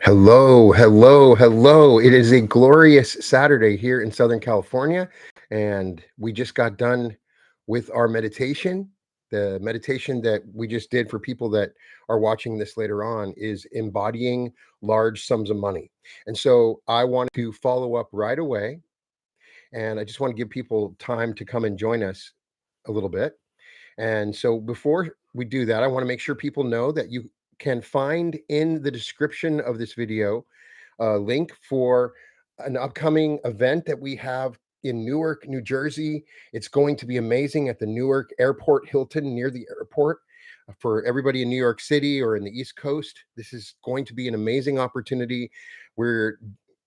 Hello, hello, hello. It is a glorious Saturday here in Southern California, and we just got done with our meditation. The meditation that we just did for people that are watching this later on is embodying large sums of money. And so I want to follow up right away, and I just want to give people time to come and join us a little bit. And so before we do that, I want to make sure people know that you can find in the description of this video a link for an upcoming event that we have in Newark, New Jersey. It's going to be amazing at the Newark Airport Hilton near the airport. For everybody in New York City or in the East Coast, this is going to be an amazing opportunity. We're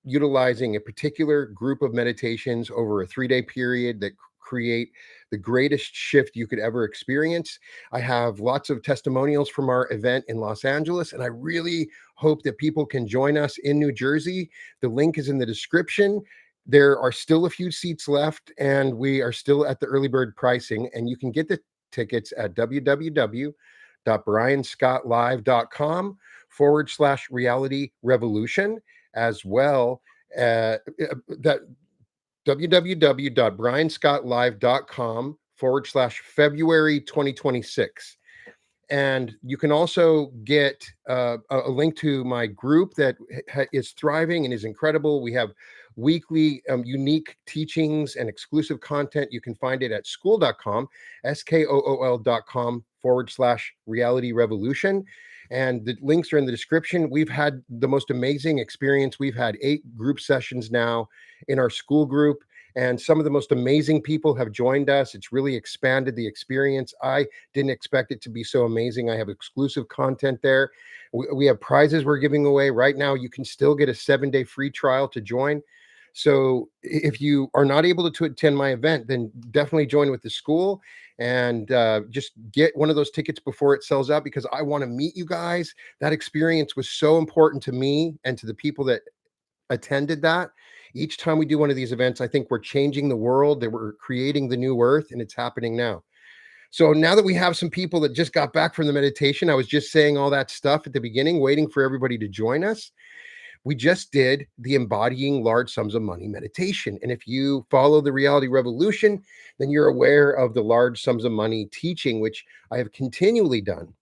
utilizing a particular group of meditations over a 3-day period that create the greatest shift you could ever experience. I have lots of testimonials from our event in Los Angeles, and I really hope that people can join us in New Jersey. The link is in the description. There are still a few seats left, and we are still at the early bird pricing, and you can get the tickets at www.brianscottlive.com/reality revolution, as well that www.brianscottlive.com/February 2026. And you can also get a link to my group that is thriving and is incredible. We have weekly unique teachings and exclusive content. You can find it at school.com, skool.com/reality revolution. And the links are in the description. We've had the most amazing experience. We've had 8 group sessions now in our school group, and some of the most amazing people have joined us. It's really expanded the experience. I didn't expect it to be so amazing. I have exclusive content there. We have prizes we're giving away right now. You can still get a 7-day free trial to join. So if you are not able to attend my event, then definitely join with the school and just get one of those tickets before it sells out, because I want to meet you guys. That experience was so important to me and to the people that attended that. Each time we do one of these events, I think we're changing the world, that we're creating the new earth, and it's happening now. So now that we have some people that just got back from the meditation, I was just saying all that stuff at the beginning, waiting for everybody to join us. We just did the embodying large sums of money meditation. And if you follow the reality revolution, then you're aware of the large sums of money teaching, which I have continually done.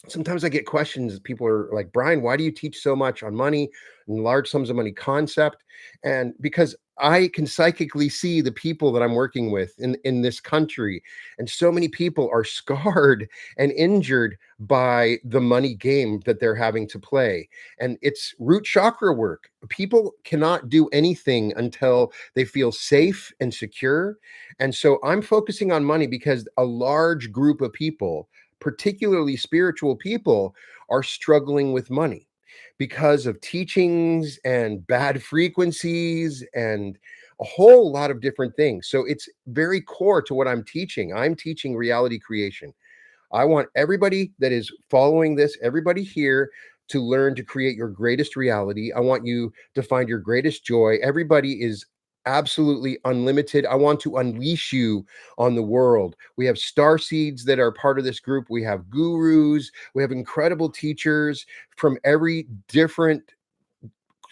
Sometimes I get questions. People are like, Brian, why do you teach so much on money and large sums of money concept? And because I can psychically see the people that I'm working with in this country. And so many people are scarred and injured by the money game that they're having to play. And it's root chakra work. People cannot do anything until they feel safe and secure. And so I'm focusing on money because a large group of people, particularly spiritual people, are struggling with money because of teachings and bad frequencies and a whole lot of different things. So it's very core to what I'm teaching. I'm teaching reality creation. I want everybody that is following this, everybody here, to learn to create your greatest reality. I want you to find your greatest joy. Everybody is absolutely unlimited. I want to unleash you on the world. We have star seeds that are part of this group. We have gurus. We have incredible teachers from every different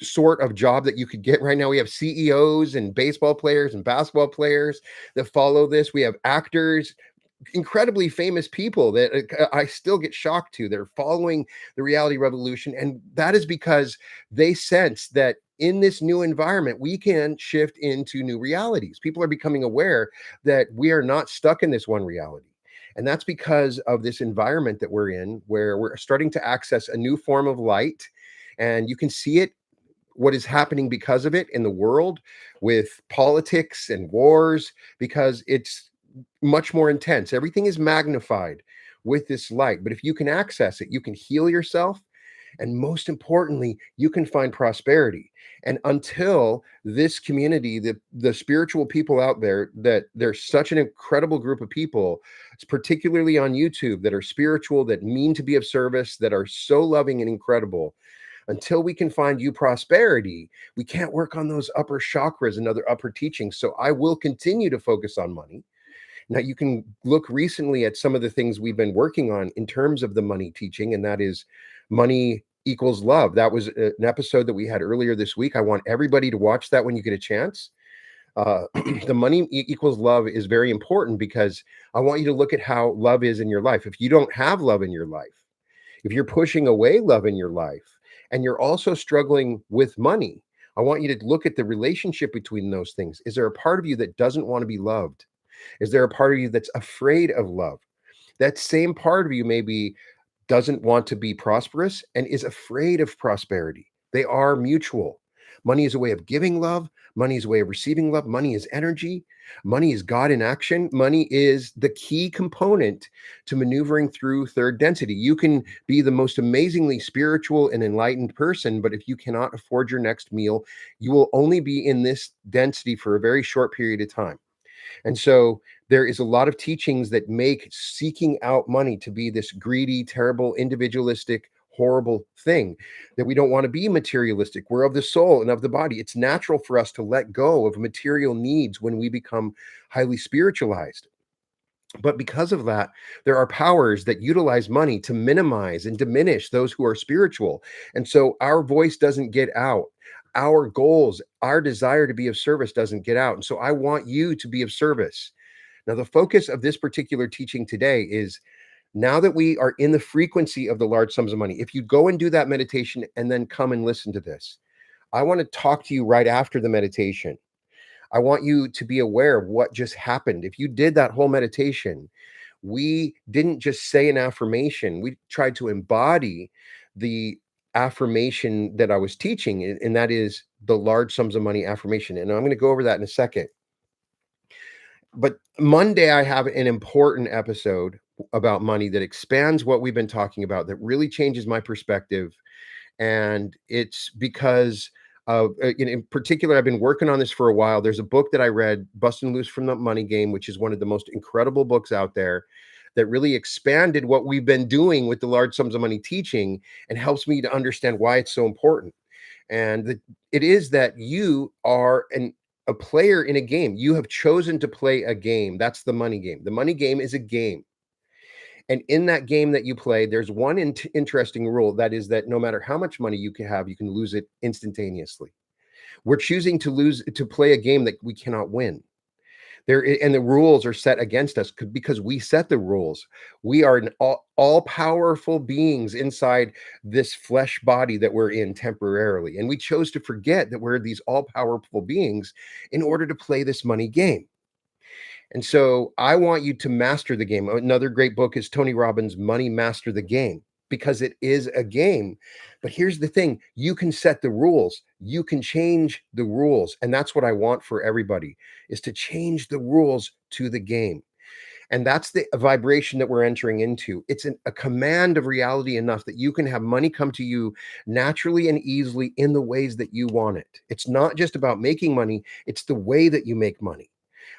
sort of job that you could get right now. We have CEOs and baseball players and basketball players that follow this. We have actors, incredibly famous people that I still get shocked to. They're following the reality revolution. And that is because they sense that in this new environment, we can shift into new realities. People are becoming aware that we are not stuck in this one reality. And that's because of this environment that we're in, where we're starting to access a new form of light. And you can see it, what is happening because of it in the world with politics and wars, because it's much more intense. Everything is magnified with this light. But if you can access it, you can heal yourself. And most importantly, you can find prosperity. And until this community, the spiritual people out there, that there's such an incredible group of people, particularly on YouTube, that are spiritual, that mean to be of service, that are so loving and incredible. Until we can find you prosperity, we can't work on those upper chakras and other upper teachings. So I will continue to focus on money. Now, you can look recently at some of the things we've been working on in terms of the money teaching, and that is money equals love. That was an episode that we had earlier this week. I want everybody to watch that when you get a chance. The money equals love is very important because I want you to look at how love is in your life. If you don't have love in your life, if you're pushing away love in your life, and you're also struggling with money, I want you to look at the relationship between those things. Is there a part of you that doesn't want to be loved? Is there a part of you that's afraid of love? That same part of you maybe doesn't want to be prosperous and is afraid of prosperity. They are mutual. Money is a way of giving love. Money is a way of receiving love. Money is energy. Money is God in action. Money is the key component to maneuvering through third density. You can be the most amazingly spiritual and enlightened person, but if you cannot afford your next meal, you will only be in this density for a very short period of time. And so there is a lot of teachings that make seeking out money to be this greedy, terrible, individualistic, horrible thing, that we don't want to be materialistic. We're of the soul and of the body. It's natural for us to let go of material needs when we become highly spiritualized. But because of that, there are powers that utilize money to minimize and diminish those who are spiritual. And so our voice doesn't get out. Our goals, our desire to be of service doesn't get out. And so I want you to be of service. Now, the focus of this particular teaching today is now that we are in the frequency of the large sums of money, if you go and do that meditation and then come and listen to this, I want to talk to you right after the meditation. I want you to be aware of what just happened. If you did that whole meditation, we didn't just say an affirmation, we tried to embody the affirmation that I was teaching, and that is the large sums of money affirmation. And I'm going to go over that in a second. But Monday, I have an important episode about money that expands what we've been talking about, that really changes my perspective. And it's because in particular, I've been working on this for a while. There's a book that I read, Bustin' Loose from the Money Game, which is one of the most incredible books out there, that really expanded what we've been doing with the large sums of money teaching and helps me to understand why it's so important. And it is that you are a player in a game. You have chosen to play a game. That's the money game. The money game is a game. And in that game that you play, there's one interesting rule, that is that no matter how much money you can have, you can lose it instantaneously. We're choosing to play a game that we cannot win. And the rules are set against us because we set the rules. We are all powerful beings inside this flesh body that we're in temporarily. And we chose to forget that we're these all powerful beings in order to play this money game. And so I want you to master the game. Another great book is Tony Robbins' Money Master the Game, because it is a game. But here's the thing, you can set the rules. You can change the rules. And that's what I want for everybody, is to change the rules to the game. And that's the vibration that we're entering into. It's a command of reality enough that you can have money come to you naturally and easily in the ways that you want it. It's not just about making money, it's the way that you make money.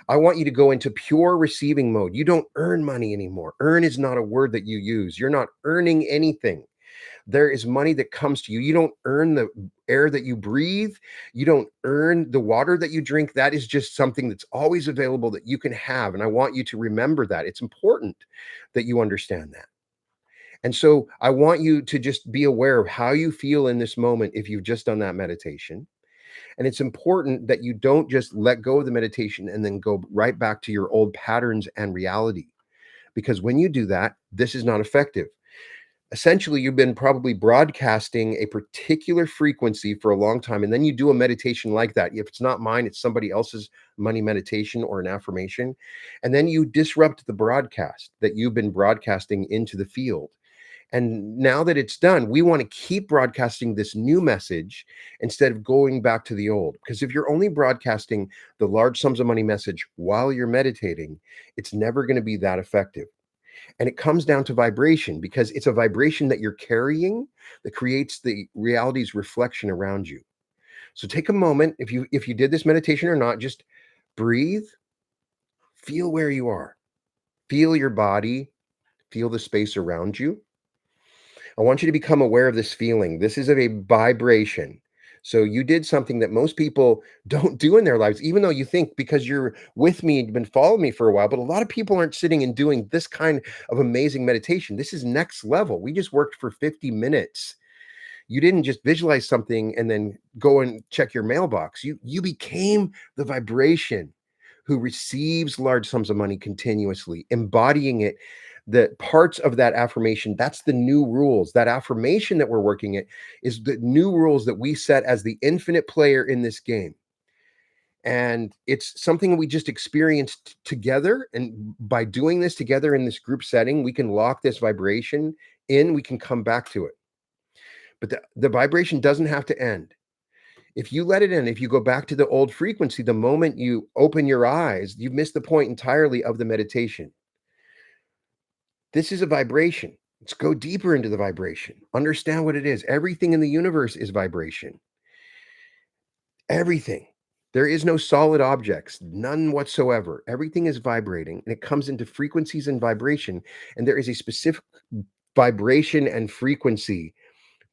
I want you to go into pure receiving mode. You don't earn money anymore. Earn is not a word that you use. You're not earning anything. There is money that comes to you. You don't earn the air that you breathe. You don't earn the water that you drink. That is just something that's always available that you can have. And I want you to remember that. It's important that you understand that. And so I want you to just be aware of how you feel in this moment if you've just done that meditation. And it's important that you don't just let go of the meditation and then go right back to your old patterns and reality. Because when you do that, this is not effective. Essentially, you've been probably broadcasting a particular frequency for a long time, and then you do a meditation like that. If it's not mine, it's somebody else's money meditation or an affirmation. And then you disrupt the broadcast that you've been broadcasting into the field. And now that it's done, we want to keep broadcasting this new message instead of going back to the old. Because if you're only broadcasting the large sums of money message while you're meditating, it's never going to be that effective. And it comes down to vibration, because it's a vibration that you're carrying that creates the reality's reflection around you. So take a moment, if you did this meditation or not, just breathe, feel where you are, feel your body, feel the space around you. I want you to become aware of this feeling. This is a vibration. So you did something that most people don't do in their lives, even though you think, because you're with me and you've been following me for a while, but a lot of people aren't sitting and doing this kind of amazing meditation. This is next level. We just worked for 50 minutes. You didn't just visualize something and then go and check your mailbox. You became the vibration who receives large sums of money continuously, embodying it. The parts of that affirmation, that's the new rules. That affirmation that we're working at is the new rules that we set as the infinite player in this game. And it's something we just experienced together. And by doing this together in this group setting, we can lock this vibration in, we can come back to it. But the vibration doesn't have to end. If you let it in, if you go back to the old frequency, the moment you open your eyes, you've missed the point entirely of the meditation. This is a vibration. Let's go deeper into the vibration. Understand what it is. Everything in the universe is vibration. Everything. There is no solid objects, none whatsoever. Everything is vibrating, and it comes into frequencies and vibration. And there is a specific vibration and frequency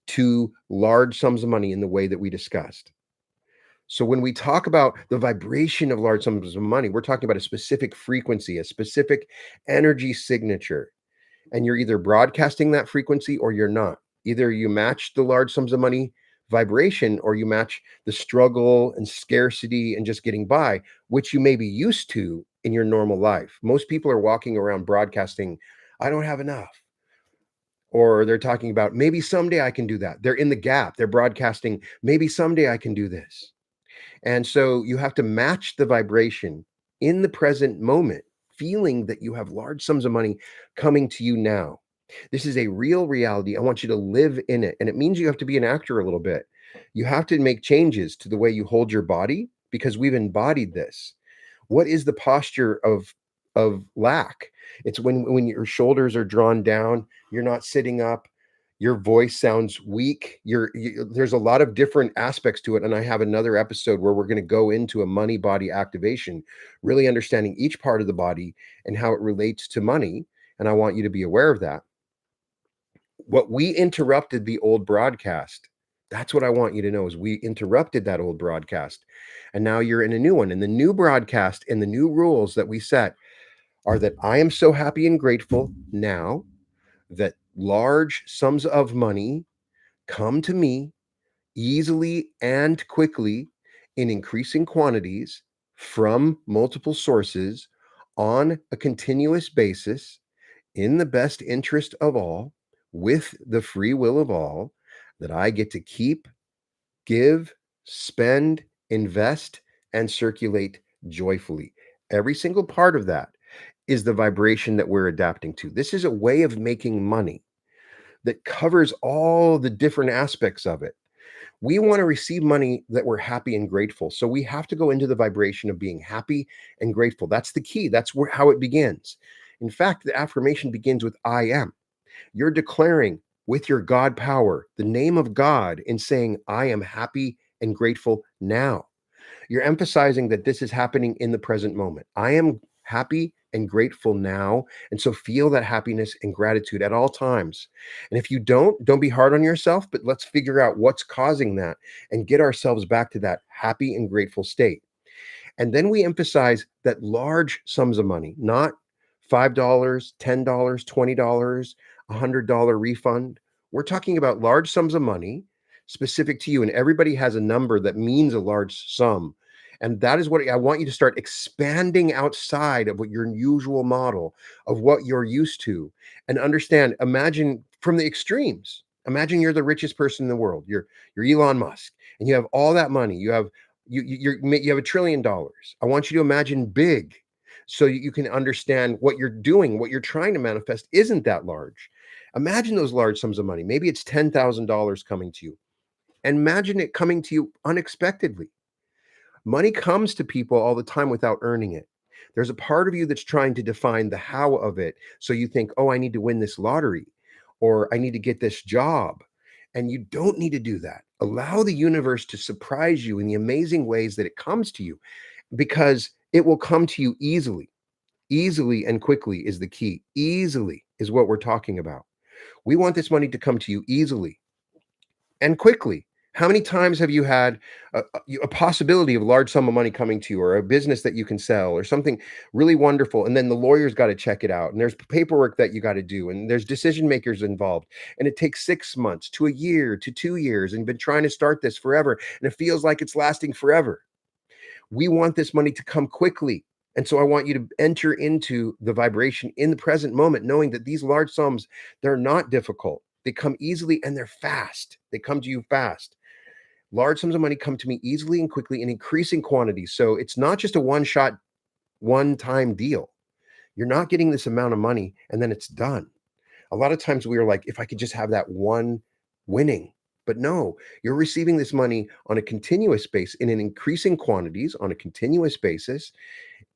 to large sums of money in the way that we discussed. So when we talk about the vibration of large sums of money, we're talking about a specific frequency, a specific energy signature. And you're either broadcasting that frequency or you're not. Either you match the large sums of money vibration or you match the struggle and scarcity and just getting by, which you may be used to in your normal life. Most people are walking around broadcasting, I don't have enough. Or they're talking about maybe someday I can do that. They're in the gap. They're broadcasting, maybe someday I can do this. And so you have to match the vibration in the present moment, feeling that you have large sums of money coming to you now. This is a real reality. I want you to live in it. And it means you have to be an actor a little bit. You have to make changes to the way you hold your body because we've embodied this. What is the posture of lack? It's when your shoulders are drawn down, you're not sitting up, your voice sounds weak. There's a lot of different aspects to it, and I have another episode where we're going to go into a money body activation, really understanding each part of the body and how it relates to money, and I want you to be aware of that. What we interrupted the old broadcast. That's what I want you to know is we interrupted that old broadcast. And now you're in a new one. And the new broadcast and the new rules that we set are that I am so happy and grateful now that large sums of money come to me easily and quickly in increasing quantities from multiple sources on a continuous basis in the best interest of all, with the free will of all, that I get to keep, give, spend, invest, and circulate joyfully. Every single part of that is the vibration that we're adapting to. This is a way of making money that covers all the different aspects of it. We want to receive money that we're happy and grateful. So we have to go into the vibration of being happy and grateful. That's the key. That's how it begins. In fact, the affirmation begins with I am. You're declaring with your God power the name of God in saying, I am happy and grateful now. You're emphasizing that this is happening in the present moment. I am happy and grateful now. And so feel that happiness and gratitude at all times. And if you don't be hard on yourself, but let's figure out what's causing that and get ourselves back to that happy and grateful state. And then we emphasize that large sums of money, not $5, $10, $20, $100 refund. We're talking about large sums of money specific to you. And everybody has a number that means a large sum. And that is what I want you to start expanding outside of what your usual model of what you're used to and understand. Imagine from the extremes. Imagine you're the richest person in the world. You're Elon Musk and you have all that money. You have you have $1 trillion. I want you to imagine big so you can understand what you're doing, what you're trying to manifest isn't that large. Imagine those large sums of money. Maybe it's $10,000 coming to you. And imagine it coming to you unexpectedly. Money comes to people all the time without earning it. There's a part of you that's trying to define the how of it. So you think, oh, I need to win this lottery or I need to get this job. And you don't need to do that. Allow the universe to surprise you in the amazing ways that it comes to you because it will come to you easily. Easily and quickly is the key. Easily is what we're talking about. We want this money to come to you easily and quickly How many times have you had a possibility of large sum of money coming to you, or a business that you can sell, or something really wonderful, and then the lawyer's got to check it out, and there's paperwork that you got to do, and there's decision makers involved, and it takes 6 months to a year to 2 years, and you've been trying to start this forever, and it feels like it's lasting forever. We want this money to come quickly. And so I want you to enter into the vibration in the present moment, knowing that these large sums, they're not difficult. They come easily and they're fast. They come to you fast. Large sums of money come to me easily and quickly in increasing quantities. So it's not just a one shot, one time deal. You're not getting this amount of money and then it's done. A lot of times we are like, if I could just have that one winning. But no, you're receiving this money on a continuous basis in an increasing quantities on a continuous basis.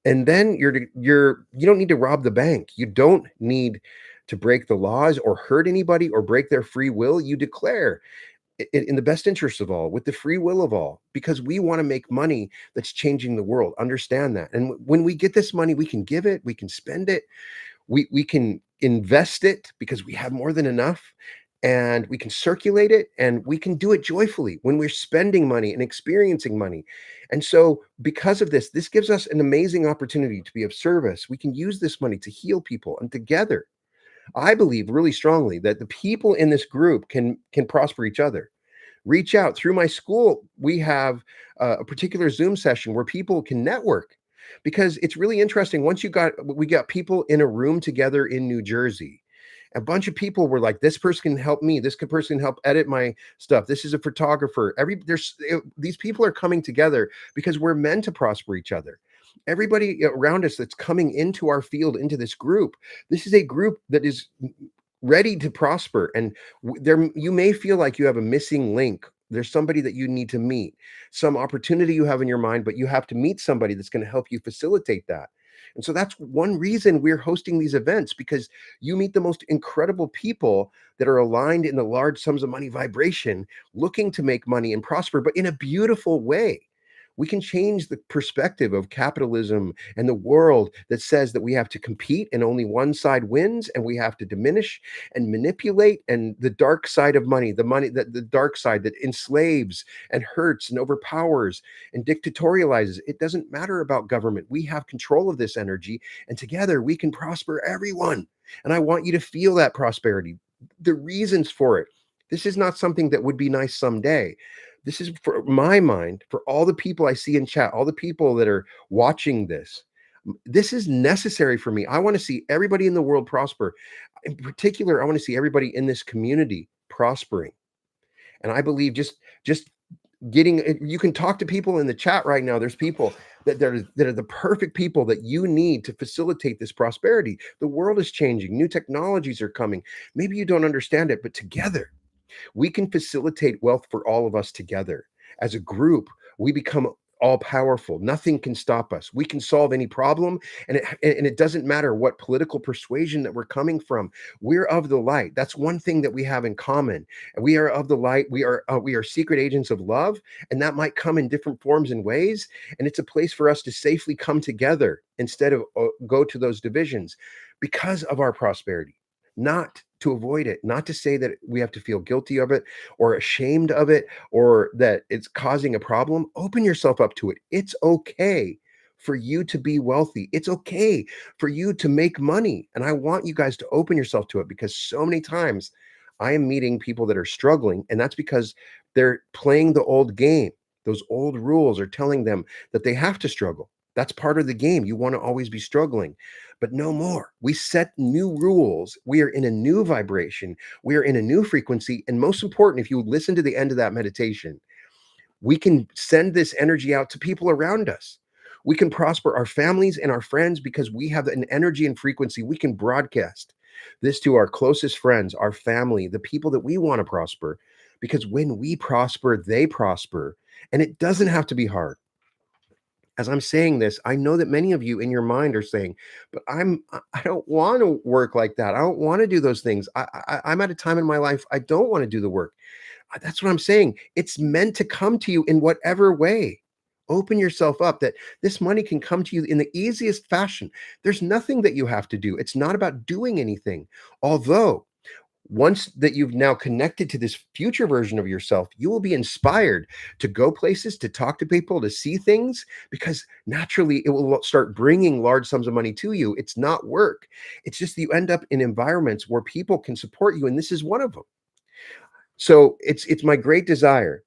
And then you don't need to rob the bank. You don't need to break the laws or hurt anybody or break their free will. You declare in the best interest of all, with the free will of all, because we want to make money that's changing the world. Understand that. And when we get this money, we can give it, we can spend it, we can invest it because we have more than enough, and we can circulate it, and we can do it joyfully when we're spending money and experiencing money. And so because of this gives us an amazing opportunity to be of service. We can use this money to heal people, and together I believe really strongly that the people in this group can prosper each other. Reach out through my school. We have a particular Zoom session where people can network, because it's really interesting. We got people in a room together in New Jersey. A bunch of people were like, this person can help me, person can help edit my stuff, this is a photographer. These people are coming together because we're meant to prosper each other. Everybody around us that's coming into our field, into this group, this is a group that is ready to prosper. And there, you may feel like you have a missing link. There's somebody that you need to meet, some opportunity you have in your mind, but you have to meet somebody that's going to help you facilitate that. And so that's one reason we're hosting these events, because you meet the most incredible people that are aligned in the large sums of money vibration, looking to make money and prosper, but in a beautiful way. We can change the perspective of capitalism and the world that says that we have to compete and only one side wins, and we have to diminish and manipulate, and the dark side of money, the dark side that enslaves and hurts and overpowers and dictatorializes. It doesn't matter about government. We have control of this energy, and together we can prosper everyone. And I want you to feel that prosperity, the reasons for it. This is not something that would be nice someday. This is, for my mind, for all the people I see in chat, all the people that are watching this. This is necessary for me. I want to see everybody in the world prosper. In particular, I want to see everybody in this community prospering. And I believe just getting, you can talk to people in the chat right now. There's people that are the perfect people that you need to facilitate this prosperity. The world is changing. New technologies are coming. Maybe you don't understand it, but together we can facilitate wealth for all of us together. As a group, we become all powerful. Nothing can stop us. We can solve any problem, and it doesn't matter what political persuasion that we're coming from. We're of the light. That's one thing that we have in common. We are of the light. We are secret agents of love, and that might come in different forms and ways. And it's a place for us to safely come together instead of go to those divisions, because of our prosperity. Not to avoid it, not to say that we have to feel guilty of it or ashamed of it or that it's causing a problem. Open yourself up to it. It's okay for you to be wealthy. It's okay for you to make money. And I want you guys to open yourself to it, because so many times I am meeting people that are struggling, and that's because they're playing the old game. Those old rules are telling them that they have to struggle. That's part of the game. You want to always be struggling, but no more. We set new rules. We are in a new vibration. We are in a new frequency. And most important, if you listen to the end of that meditation, we can send this energy out to people around us. We can prosper our families and our friends because we have an energy and frequency. We can broadcast this to our closest friends, our family, the people that we want to prosper, because when we prosper, they prosper. And it doesn't have to be hard. As I'm saying this, I know that many of you in your mind are saying, but I don't want to work like that. I don't want to do those things. I'm at a time in my life I don't want to do the work. That's what I'm saying. It's meant to come to you in whatever way. Open yourself up that this money can come to you in the easiest fashion. There's nothing that you have to do. It's not about doing anything. Although Once that you've now connected to this future version of yourself, you will be inspired to go places, to talk to people, to see things, because naturally it will start bringing large sums of money to you. It's not work. It's just that you end up in environments where people can support you, and this is one of them. So it's my great desire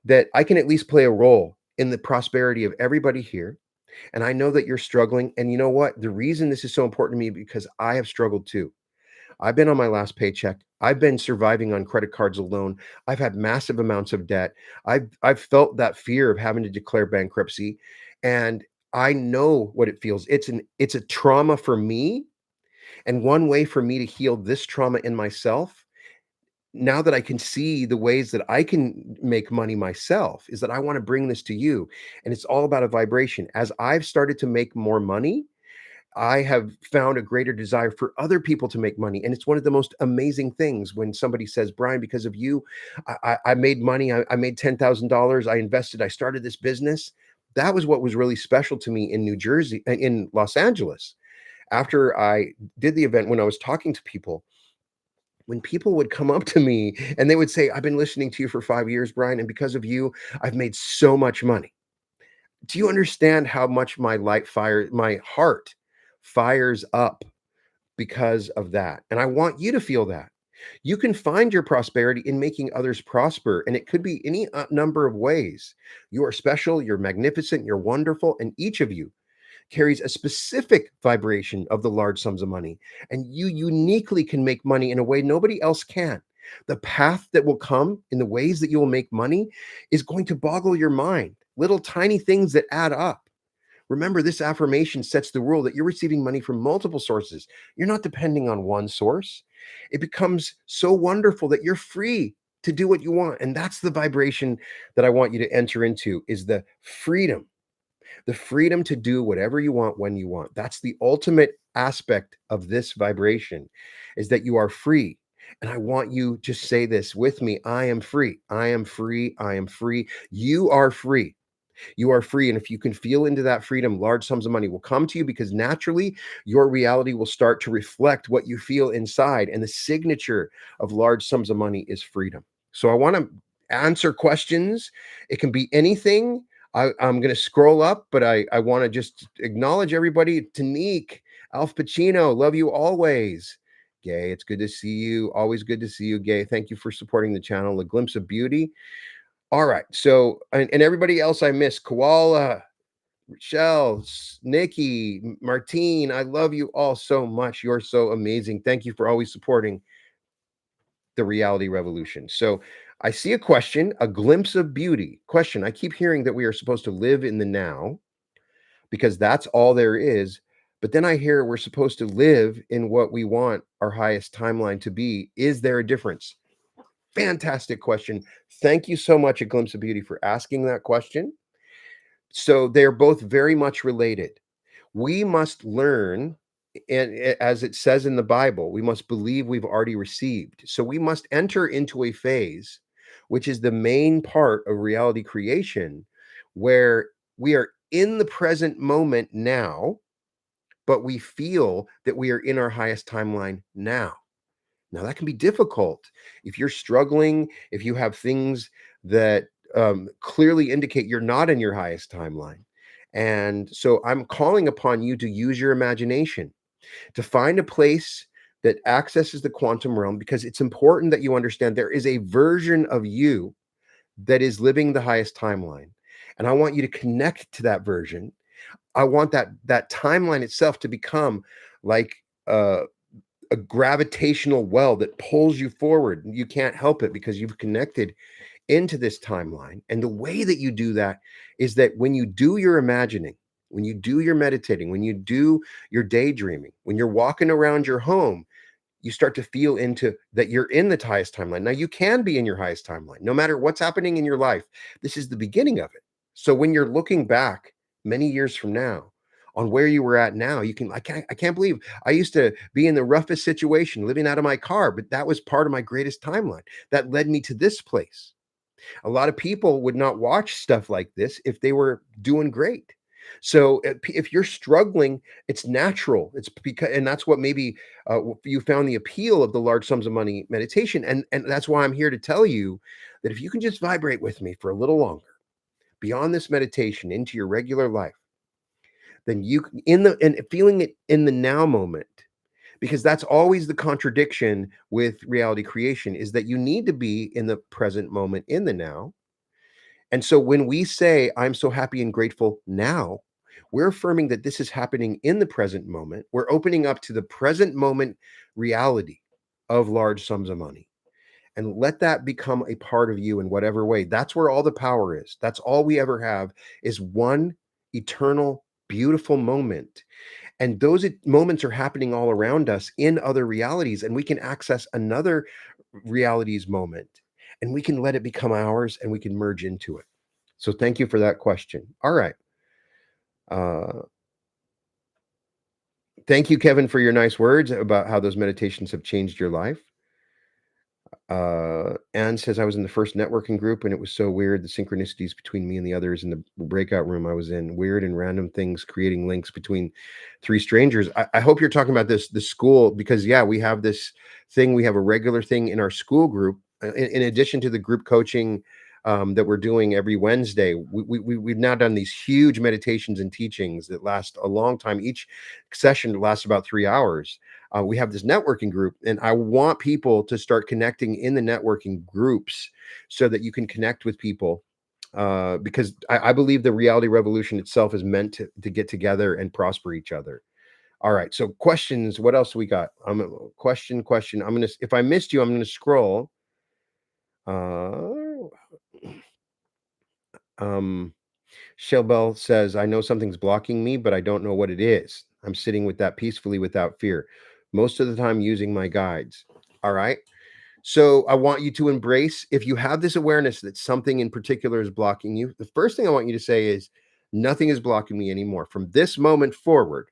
that I can at least play a role in the prosperity of everybody here. And I know that you're struggling. And you know what? The reason this is so important to me because I have struggled too. I've been on my last paycheck. I've been surviving on credit cards alone. I've had massive amounts of debt. I've felt that fear of having to declare bankruptcy, and I know what it feels. It's a trauma for me, and one way for me to heal this trauma in myself, now that I can see the ways that I can make money myself, is that I want to bring this to you. And it's all about a vibration. As I've started to make more money, I have found a greater desire for other people to make money. And it's one of the most amazing things when somebody says, Brian, because of you, I made money. I made $10,000. I invested. I started this business. That was what was really special to me in New Jersey, in Los Angeles. After I did the event, when I was talking to people, when people would come up to me and they would say, I've been listening to you for 5 years, Brian, and because of you, I've made so much money. Do you understand how much my heart fires up because of that? And I want you to feel that. You can find your prosperity in making others prosper, and it could be any number of ways. You are special, you're magnificent, you're wonderful, and each of you carries a specific vibration of the large sums of money, and you uniquely can make money in a way nobody else can. The path that will come in the ways that you will make money is going to boggle your mind. Little tiny things that add up. Remember, this affirmation sets the rule that you're receiving money from multiple sources. You're not depending on one source. It becomes so wonderful that you're free to do what you want. And that's the vibration that I want you to enter into, is the freedom to do whatever you want when you want. That's the ultimate aspect of this vibration, is that you are free. And I want you to say this with me. I am free. I am free. I am free. You are free. You are free. And if you can feel into that freedom, large sums of money will come to you, because naturally your reality will start to reflect what you feel inside. And the signature of large sums of money is freedom. So I want to answer questions. It can be anything. I'm going to scroll up, but I want to just acknowledge everybody. Tanique, Alf Pacino, love you always. Gay, it's good to see you. Always good to see you, Gay. Thank you for supporting the channel. A Glimpse of Beauty. All right. So, and everybody else I missed, Koala, Rochelle, Nikki, Martine, I love you all so much. You're so amazing. Thank you for always supporting the reality revolution. So I see a question, a glimpse of beauty. Question. I keep hearing that we are supposed to live in the now because that's all there is. But then I hear we're supposed to live in what we want our highest timeline to be. Is there a difference? Fantastic question. Thank you so much, A Glimpse of Beauty, for asking that question. So they're both very much related. We must learn, and as it says in the Bible, we must believe we've already received. So we must enter into a phase, which is the main part of reality creation, where we are in the present moment now, but we feel that we are in our highest timeline now. Now, that can be difficult if you're struggling, if you have things that clearly indicate you're not in your highest timeline. And so I'm calling upon you to use your imagination, to find a place that accesses the quantum realm, because it's important that you understand there is a version of you that is living the highest timeline. And I want you to connect to that version. I want that timeline itself to become like a gravitational well that pulls you forward. You can't help it because you've connected into this timeline. And the way that you do that is that when you do your imagining, when you do your meditating, when you do your daydreaming, when you're walking around your home, you start to feel into that you're in the highest timeline. Now, you can be in your highest timeline no matter what's happening in your life. This is the beginning of it. So when you're looking back many years from now on where you were at now, you can, I can't believe I used to be in the roughest situation, living out of my car, but that was part of my greatest timeline that led me to this place. A lot of people would not watch stuff like this if they were doing great. So if you're struggling, it's natural. It's because, and that's what maybe you found the appeal of the large sums of money meditation, and that's why I'm here to tell you that if you can just vibrate with me for a little longer, beyond this meditation into your regular life, then you in the and feeling it in the now moment, because that's always the contradiction with reality creation, is that you need to be in the present moment, in the now. And so when we say, I'm so happy and grateful now, we're affirming that this is happening in the present moment. We're opening up to the present moment reality of large sums of money, and let that become a part of you in whatever way. That's where all the power is. That's all we ever have, is one eternal, beautiful moment. And those moments are happening all around us in other realities, and we can access another reality's moment, and we can let it become ours, and we can merge into it. So thank you for that question. All right. Uh, Thank you, Kevin, for your nice words about how those meditations have changed your life. Anne says, I was in the first networking group and it was so weird. The synchronicities between me and the others in the breakout room I was in, weird and random things creating links between three strangers. I hope you're talking about the school, because yeah, we have this thing. We have a regular thing in our school group, in addition to the group coaching that we're doing every Wednesday. We've now done these huge meditations and teachings that last a long time. Each session lasts about 3 hours. We have this networking group, and I want people to start connecting in the networking groups so that you can connect with people. Because I believe the reality revolution itself is meant to get together and prosper each other. All right. So questions. What else we got? Question. I'm gonna. If I missed you, I'm gonna scroll. Uh, um, Bell says, I know something's blocking me, but I don't know what it is. I'm sitting with that peacefully without fear, most of the time using my guides. All right. So I want you to embrace, if you have this awareness that something in particular is blocking you, the first thing I want you to say is, nothing is blocking me anymore. From this moment forward,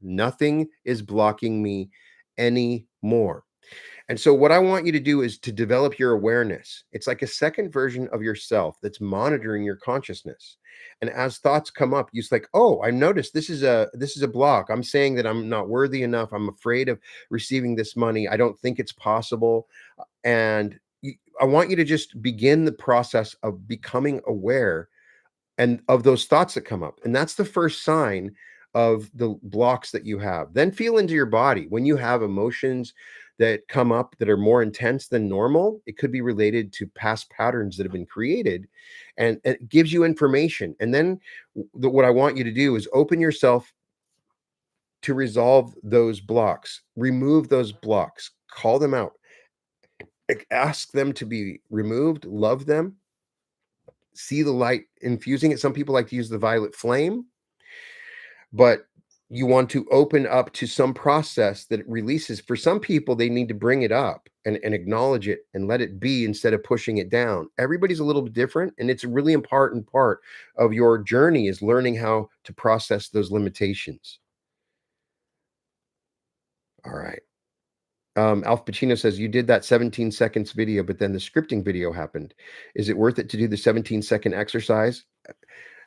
nothing is blocking me anymore. And so, what I want you to do is to develop your awareness. It's like a second version of yourself that's monitoring your consciousness. And as thoughts come up, you're like, "Oh, I noticed this is a block. I'm saying that I'm not worthy enough. I'm afraid of receiving this money. I don't think it's possible." And I want you to just begin the process of becoming aware and of those thoughts that come up. And that's the first sign of the blocks that you have. Then feel into your body. When you have emotions that come up that are more intense than normal, it could be related to past patterns that have been created, and it gives you information. And then what I want you to do is open yourself to resolve those blocks, remove those blocks, call them out, ask them to be removed, love them, see the light infusing it. Some people like to use the violet flame, but you want to open up to some process that it releases. For some people, they need to bring it up and acknowledge it and let it be instead of pushing it down. Everybody's a little bit different, and it's a really important part of your journey is learning how to process those limitations. All right. Alf Pacino says, you did that 17 seconds video, but then the scripting video happened. Is it worth it to do the 17-second exercise?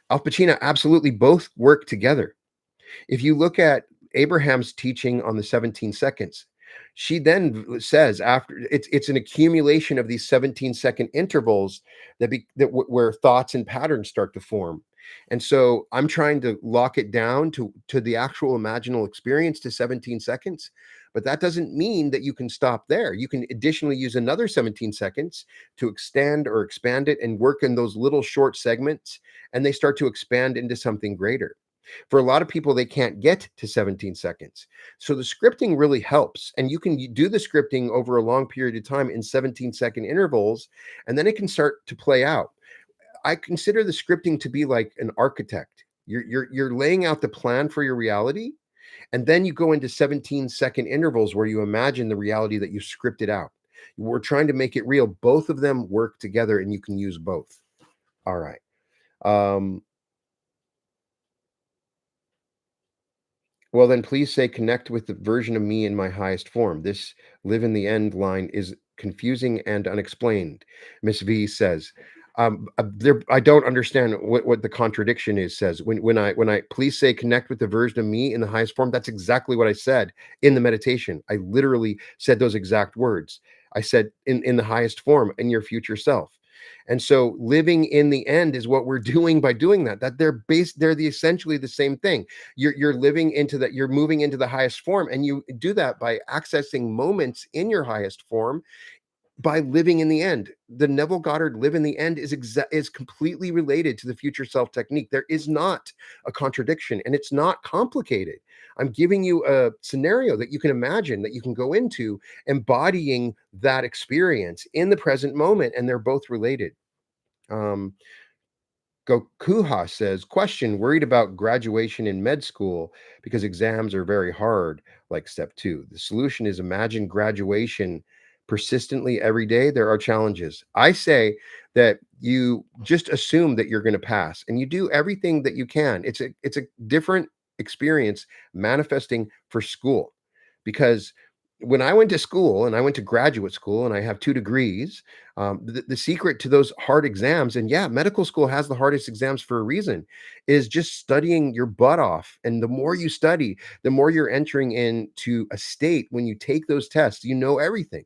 Alf Pacino, absolutely, both work together. If you look at Abraham's teaching on the 17 seconds, she then says after it's an accumulation of these 17-second intervals where thoughts and patterns start to form. And so I'm trying to lock it down to the actual imaginal experience to 17 seconds. But that doesn't mean that you can stop there. You can additionally use another 17 seconds to extend or expand it and work in those little short segments, and they start to expand into something greater. For a lot of people, they can't get to 17 seconds. So the scripting really helps. And you can do the scripting over a long period of time in 17-second intervals, and then it can start to play out. I consider the scripting to be like an architect. You're laying out the plan for your reality, and then you go into 17-second intervals where you imagine the reality that you scripted out. We're trying to make it real. Both of them work together, and you can use both. All right. Well, then please say connect with the version of me in my highest form. This live in the end line is confusing and unexplained. Miss V says, There, I don't understand what the contradiction is. Says when I please say connect with the version of me in the highest form. That's exactly what I said in the meditation. I literally said those exact words. I said in the highest form in your future self. And so living in the end is what we're doing by doing that. That they're the essentially the same thing. You're living into that, you're moving into the highest form, and you do that by accessing moments in your highest form by living in the end. The Neville Goddard live in the end is completely related to the future self technique. There is not a contradiction, and it's not complicated. I'm giving you a scenario that you can imagine, that you can go into, embodying that experience in the present moment, and they're both related. Um, Gokuha says, question, worried about graduation in med school because exams are very hard, like step two. The solution is imagine graduation persistently every day. There are challenges. I say that you just assume that you're going to pass and you do everything that you can. It's a different experience manifesting for school, because when I went to school and I went to graduate school and I have 2 degrees, the secret to those hard exams, and yeah, medical school has the hardest exams for a reason, is just studying your butt off. And the more you study, the more you're entering into a state when you take those tests, you know everything.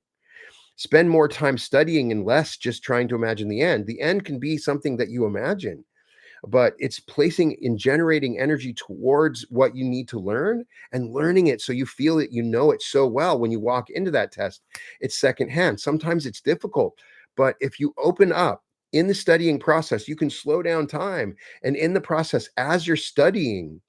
Spend more time studying and less just trying to imagine the end. The end can be something that you imagine, but it's placing in generating energy towards what you need to learn and learning it so you feel it, you know it so well when you walk into that test. It's secondhand. Sometimes it's difficult, but if you open up in the studying process, you can slow down time. And in the process, as you're studying,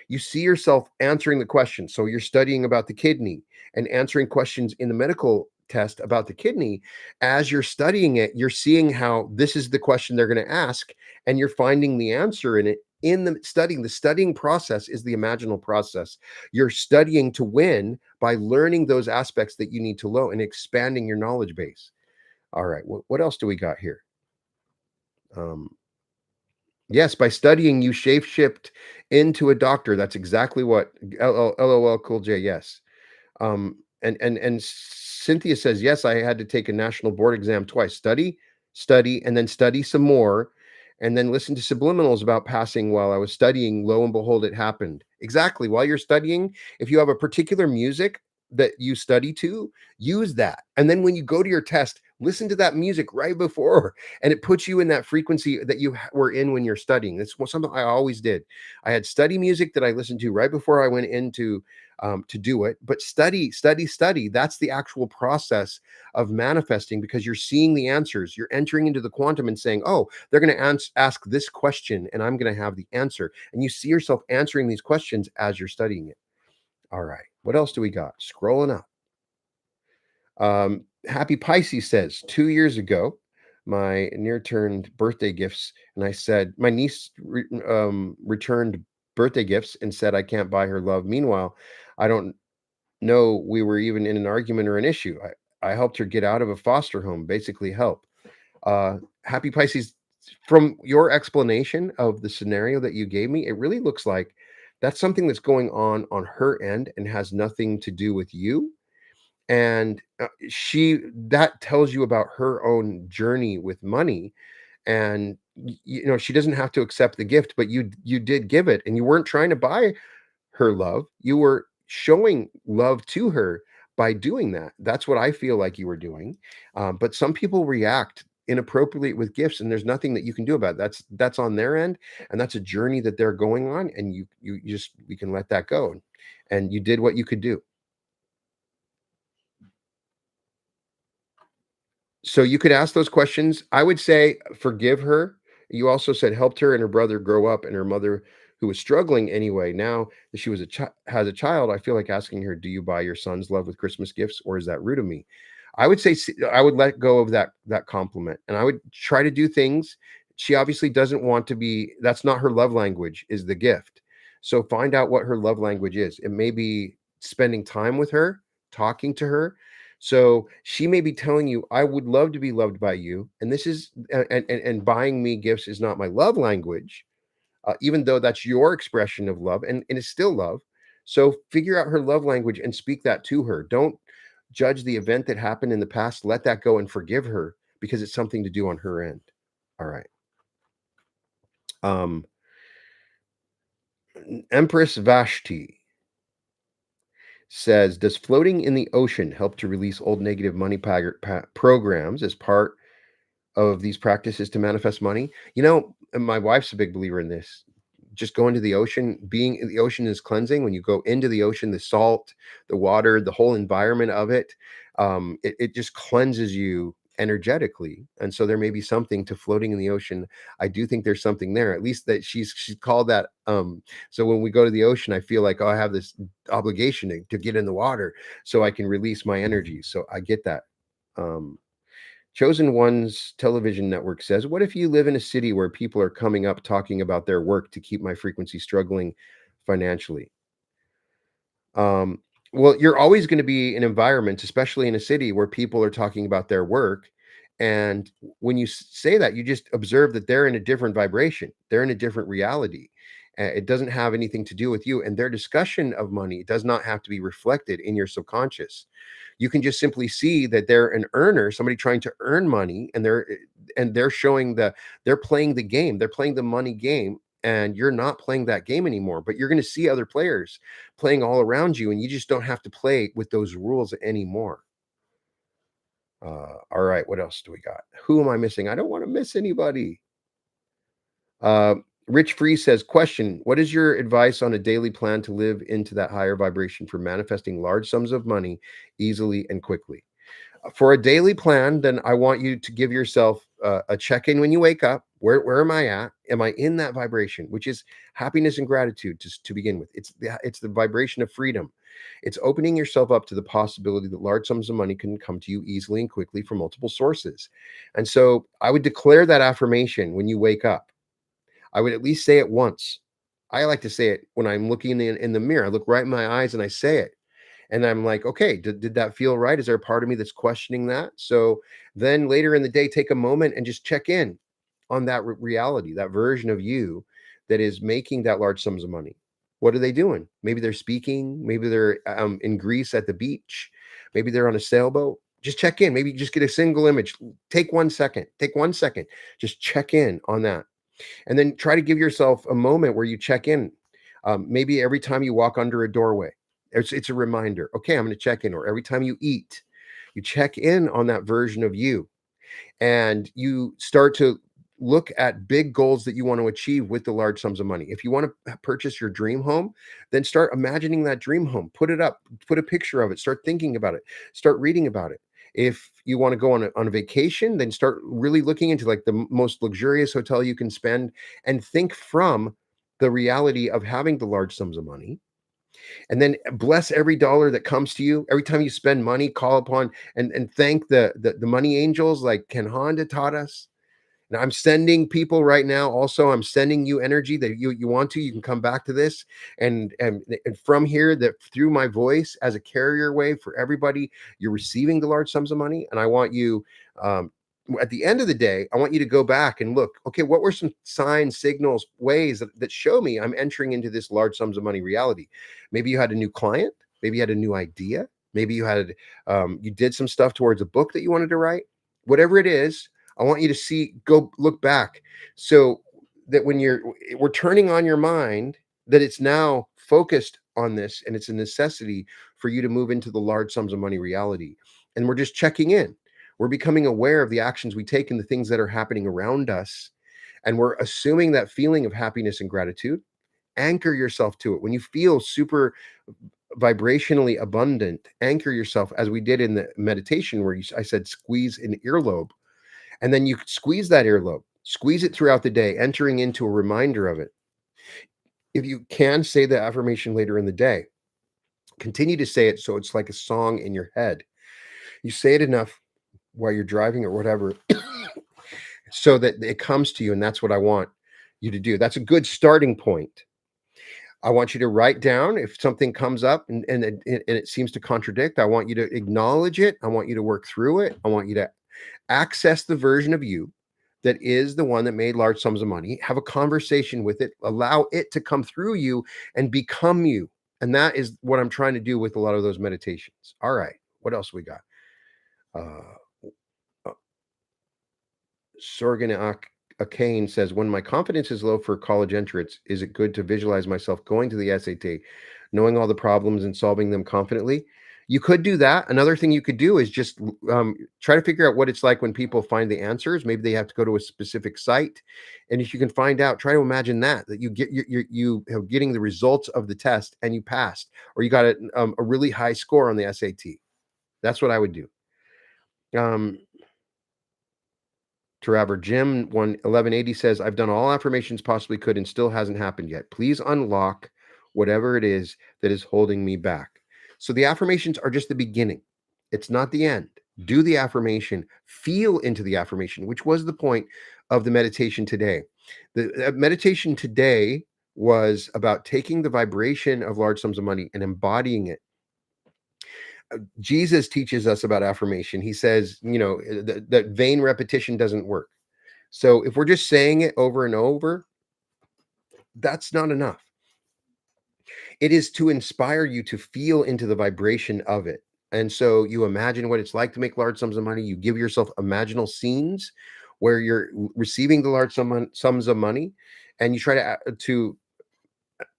you see yourself answering the question. So you're studying about the kidney and answering questions in the medical test about the kidney. As you're studying it, you're seeing how this is the question they're going to ask, and you're finding the answer in it. In the studying, the studying process is the imaginal process. You're studying to win by learning those aspects that you need to know and expanding your knowledge base. All right, what else do we got here? um, yes, by studying you shape shift into a doctor. That's exactly what LOL Cool J. Yes. And Cynthia says, yes, I had to take a national board exam twice. Study, and then study some more, and then listen to subliminals about passing while I was studying. Lo and behold, it happened. Exactly. While you're studying, if you have a particular music that you study to, use that. And then when you go to your test, listen to that music right before, and it puts you in that frequency that you were in when you're studying. That's something I always did. I had study music that I listened to right before I went into to do it. But study, study, study. That's the actual process of manifesting, because you're seeing the answers. You're entering into the quantum and saying, oh, they're going to ask this question and I'm going to have the answer. And you see yourself answering these questions as you're studying it. All right. What else do we got? Scrolling up. Happy Pisces says 2 years ago, my near turned birthday gifts, and I said, my niece returned birthday gifts and said, I can't buy her love. Meanwhile, I don't know we were even in an argument or an issue. I helped her get out of a foster home, basically help. Happy Pisces, from your explanation of the scenario that you gave me, it really looks like that's something that's going on her end and has nothing to do with you. And she that tells you about her own journey with money. And she doesn't have to accept the gift, but you did give it, and you weren't trying to buy her love. You were showing love to her by doing that. That's what I feel like you were doing. But some people react inappropriately with gifts, and there's nothing that you can do about it. That's on their end, and that's a journey that they're going on, and you can let that go. And you did what you could do. So you could ask those questions. I would say forgive her. You also said helped her and her brother grow up, and her mother, who was struggling anyway. Now that she was has a child, I feel like asking her, "Do you buy your son's love with Christmas gifts, or is that rude of me?" I would say I would let go of that compliment, and I would try to do things. She obviously doesn't want to be. That's not her love language. Is the gift. So find out what her love language is. It may be spending time with her, talking to her. So she may be telling you, I would love to be loved by you. And this is, and buying me gifts is not my love language, even though that's your expression of love, and it's still love. So figure out her love language and speak that to her. Don't judge the event that happened in the past. Let that go and forgive her, because it's something to do on her end. All right. Um, Empress Vashti says, "Does floating in the ocean help to release old negative money programs as part of these practices to manifest money?" And my wife's a big believer in this. Just going to the ocean, being in the ocean is cleansing. When you go into the ocean, the salt, the water, the whole environment of it, it just cleanses you energetically. And so there may be something to floating in the ocean. I do think there's something there. At least that she's called that. So when we go to the ocean, I feel like, oh, I have this obligation to get in the water so I can release my energy. So I get that. Um, Chosen One's television network says, "What if you live in a city where people are coming up talking about their work to keep my frequency struggling financially?" Um, well, you're always going to be in environments, especially in a city, where people are talking about their work. And when you say that, you just observe that they're in a different vibration, they're in a different reality. It doesn't have anything to do with you. And their discussion of money does not have to be reflected in your subconscious. You can just simply see that they're an earner, somebody trying to earn money, and they're showing they're playing the game, they're playing the money game, and you're not playing that game anymore. But you're going to see other players playing all around you, and you just don't have to play with those rules anymore. All right, what else do we got? Who am I missing? I don't want to miss anybody. Uh, Rich Free says, question, what is your advice on a daily plan to live into that higher vibration for manifesting large sums of money easily and quickly? For a daily plan, then I want you to give yourself a check in when you wake up. Where am I at? Am I in that vibration, which is happiness and gratitude to begin with? It's the vibration of freedom. It's opening yourself up to the possibility that large sums of money can come to you easily and quickly from multiple sources. And so I would declare that affirmation when you wake up. I would at least say it once. I like to say it when I'm looking in the mirror. I look right in my eyes and I say it. And I'm like, okay, did that feel right? Is there a part of me that's questioning that? So then later in the day, take a moment and just check in on that reality, that version of you that is making that large sums of money. What are they doing? Maybe they're speaking. Maybe they're in Greece at the beach. Maybe they're on a sailboat. Just check in. Maybe just get a single image. Take 1 second. Take 1 second. Just check in on that. And then try to give yourself a moment where you check in. Maybe every time you walk under a doorway, it's a reminder. Okay, I'm going to check in. Or every time you eat, you check in on that version of you, and you start to look at big goals that you want to achieve with the large sums of money. If you want to purchase your dream home, then start imagining that dream home. Put it up, put a picture of it, start thinking about it, start reading about it. If you want to go on a vacation, then start really looking into like the most luxurious hotel you can spend, and think from the reality of having the large sums of money, and then bless every dollar that comes to you. Every time you spend money, call upon and thank the money angels like Ken Honda taught us. And I'm sending people right now. Also, I'm sending you energy that you want to. You can come back to this, and from here, that through my voice as a carrier wave for everybody, you're receiving the large sums of money. And I want you, um, at the end of the day, I want you to go back and look. Okay, what were some signs, signals, ways that show me I'm entering into this large sums of money reality? Maybe you had a new client. Maybe you had a new idea. Maybe you did some stuff towards a book that you wanted to write. Whatever it is, I want you to go look back, so that when we're turning on your mind, that it's now focused on this, and it's a necessity for you to move into the large sums of money reality. And we're just checking in. We're becoming aware of the actions we take and the things that are happening around us. And we're assuming that feeling of happiness and gratitude. Anchor yourself to it. When you feel super vibrationally abundant, anchor yourself, as we did in the meditation where I said squeeze an earlobe, and then you squeeze that earlobe, squeeze it throughout the day, entering into a reminder of it. If you can say the affirmation later in the day, continue to say it so it's like a song in your head. You say it enough while you're driving or whatever, so that it comes to you. And that's what I want you to do. That's a good starting point. I want you to write down if something comes up and it seems to contradict. I want you to acknowledge it. I want you to work through it. I want you to access the version of you that is the one that made large sums of money. Have a conversation with it, allow it to come through you and become you. And that is what I'm trying to do with a lot of those meditations. All right, what else we got? uh Sorganak Kane says, when my confidence is low for college entrance, is it good to visualize myself going to the SAT, knowing all the problems and solving them confidently? You could do that. Another thing you could do is just try to figure out what it's like when people find the answers. Maybe they have to go to a specific site, and if you can find out, try to imagine that you get you are getting the results of the test and you passed, or you got a really high score on the SAT. That's what I would do. Um, Trevor Jim 11180 says, I've done all affirmations possibly could and still hasn't happened yet. Please unlock whatever it is that is holding me back. So the affirmations are just the beginning. It's not the end. Do the affirmation, feel into the affirmation, which was the point of the meditation today. The meditation today was about taking the vibration of large sums of money and embodying it. Jesus teaches us about affirmation. He says, that vain repetition doesn't work. So if we're just saying it over and over, that's not enough. It is to inspire you to feel into the vibration of it. And so you imagine what it's like to make large sums of money. You give yourself imaginal scenes where you're receiving the large sums of money, and you try to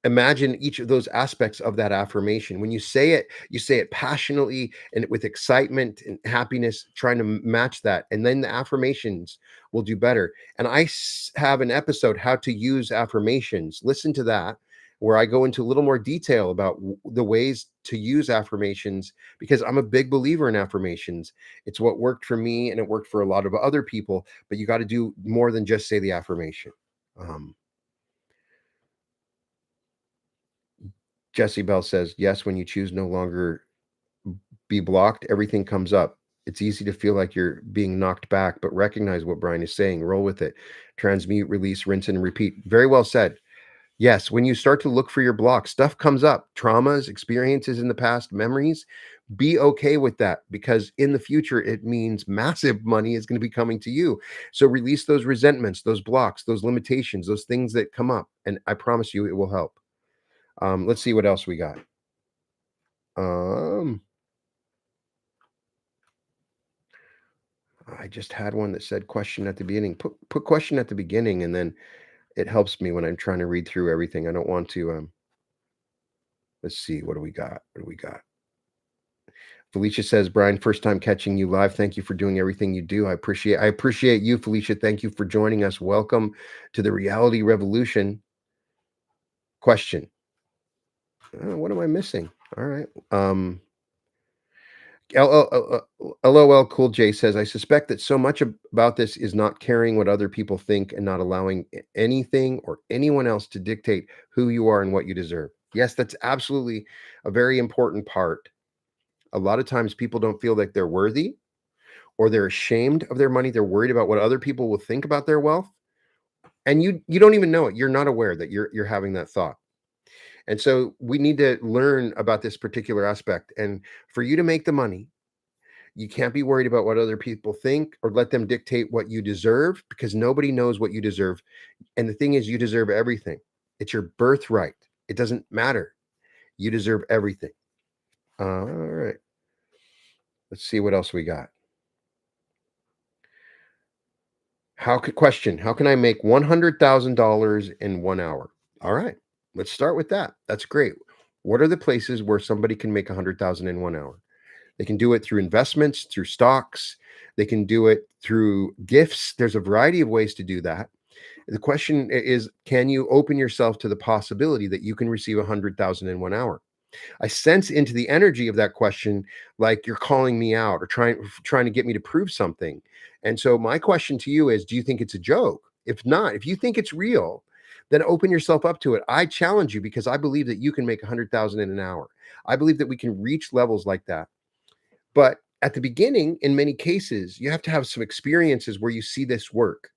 imagine each of those aspects of that affirmation. When you say it passionately and with excitement and happiness, trying to match that, and then the affirmations will do better. And have an episode, how to use affirmations. Listen to that, where I go into a little more detail about the ways to use affirmations, because I'm a big believer in affirmations. It's what worked for me, and it worked for a lot of other people, but you got to do more than just say the affirmation. um, Jesse Bell says, yes, when you choose no longer be blocked, everything comes up. It's easy to feel like you're being knocked back, but recognize what Brian is saying. Roll with it. Transmute, release, rinse, and repeat. Very well said. Yes, when you start to look for your blocks, stuff comes up, traumas, experiences in the past, memories. Be okay with that, because in the future, it means massive money is going to be coming to you. So release those resentments, those blocks, those limitations, those things that come up. And I promise you, it will help. Let's see what else we got. Um, I just had one that said question at the beginning. Put question at the beginning, and then it helps me when I'm trying to read through everything. I don't want to. Let's see. What do we got? What do we got? Felicia says, Brian, first time catching you live. Thank you for doing everything you do. I appreciate you, Felicia. Thank you for joining us. Welcome to the Reality Revolution. Question. What am I missing? All right. LOL Cool J says, I suspect that so much about this is not caring what other people think and not allowing anything or anyone else to dictate who you are and what you deserve. Yes, that's absolutely a very important part. A lot of times people don't feel like they're worthy, or they're ashamed of their money. They're worried about what other people will think about their wealth. And you don't even know it. You're not aware that you're having that thought. And so we need to learn about this particular aspect. And for you to make the money, you can't be worried about what other people think or let them dictate what you deserve, because nobody knows what you deserve. And the thing is, you deserve everything. It's your birthright. It doesn't matter. You deserve everything. All right. Let's see what else we got. How can I make $100,000 in 1 hour? All right. Let's start with that. That's great. What are the places where somebody can make 100,000 in 1 hour? They can do it through investments, through stocks. They can do it through gifts. There's a variety of ways to do that. The question is, can you open yourself to the possibility that you can receive 100,000 in 1 hour? I sense into the energy of that question like you're calling me out or trying to get me to prove something. And so my question to you is, do you think it's a joke? If not, if you think it's real, then open yourself up to it. I challenge you, because I believe that you can make 100,000 in an hour. I believe that we can reach levels like that. But at the beginning, in many cases, you have to have some experiences where you see this work.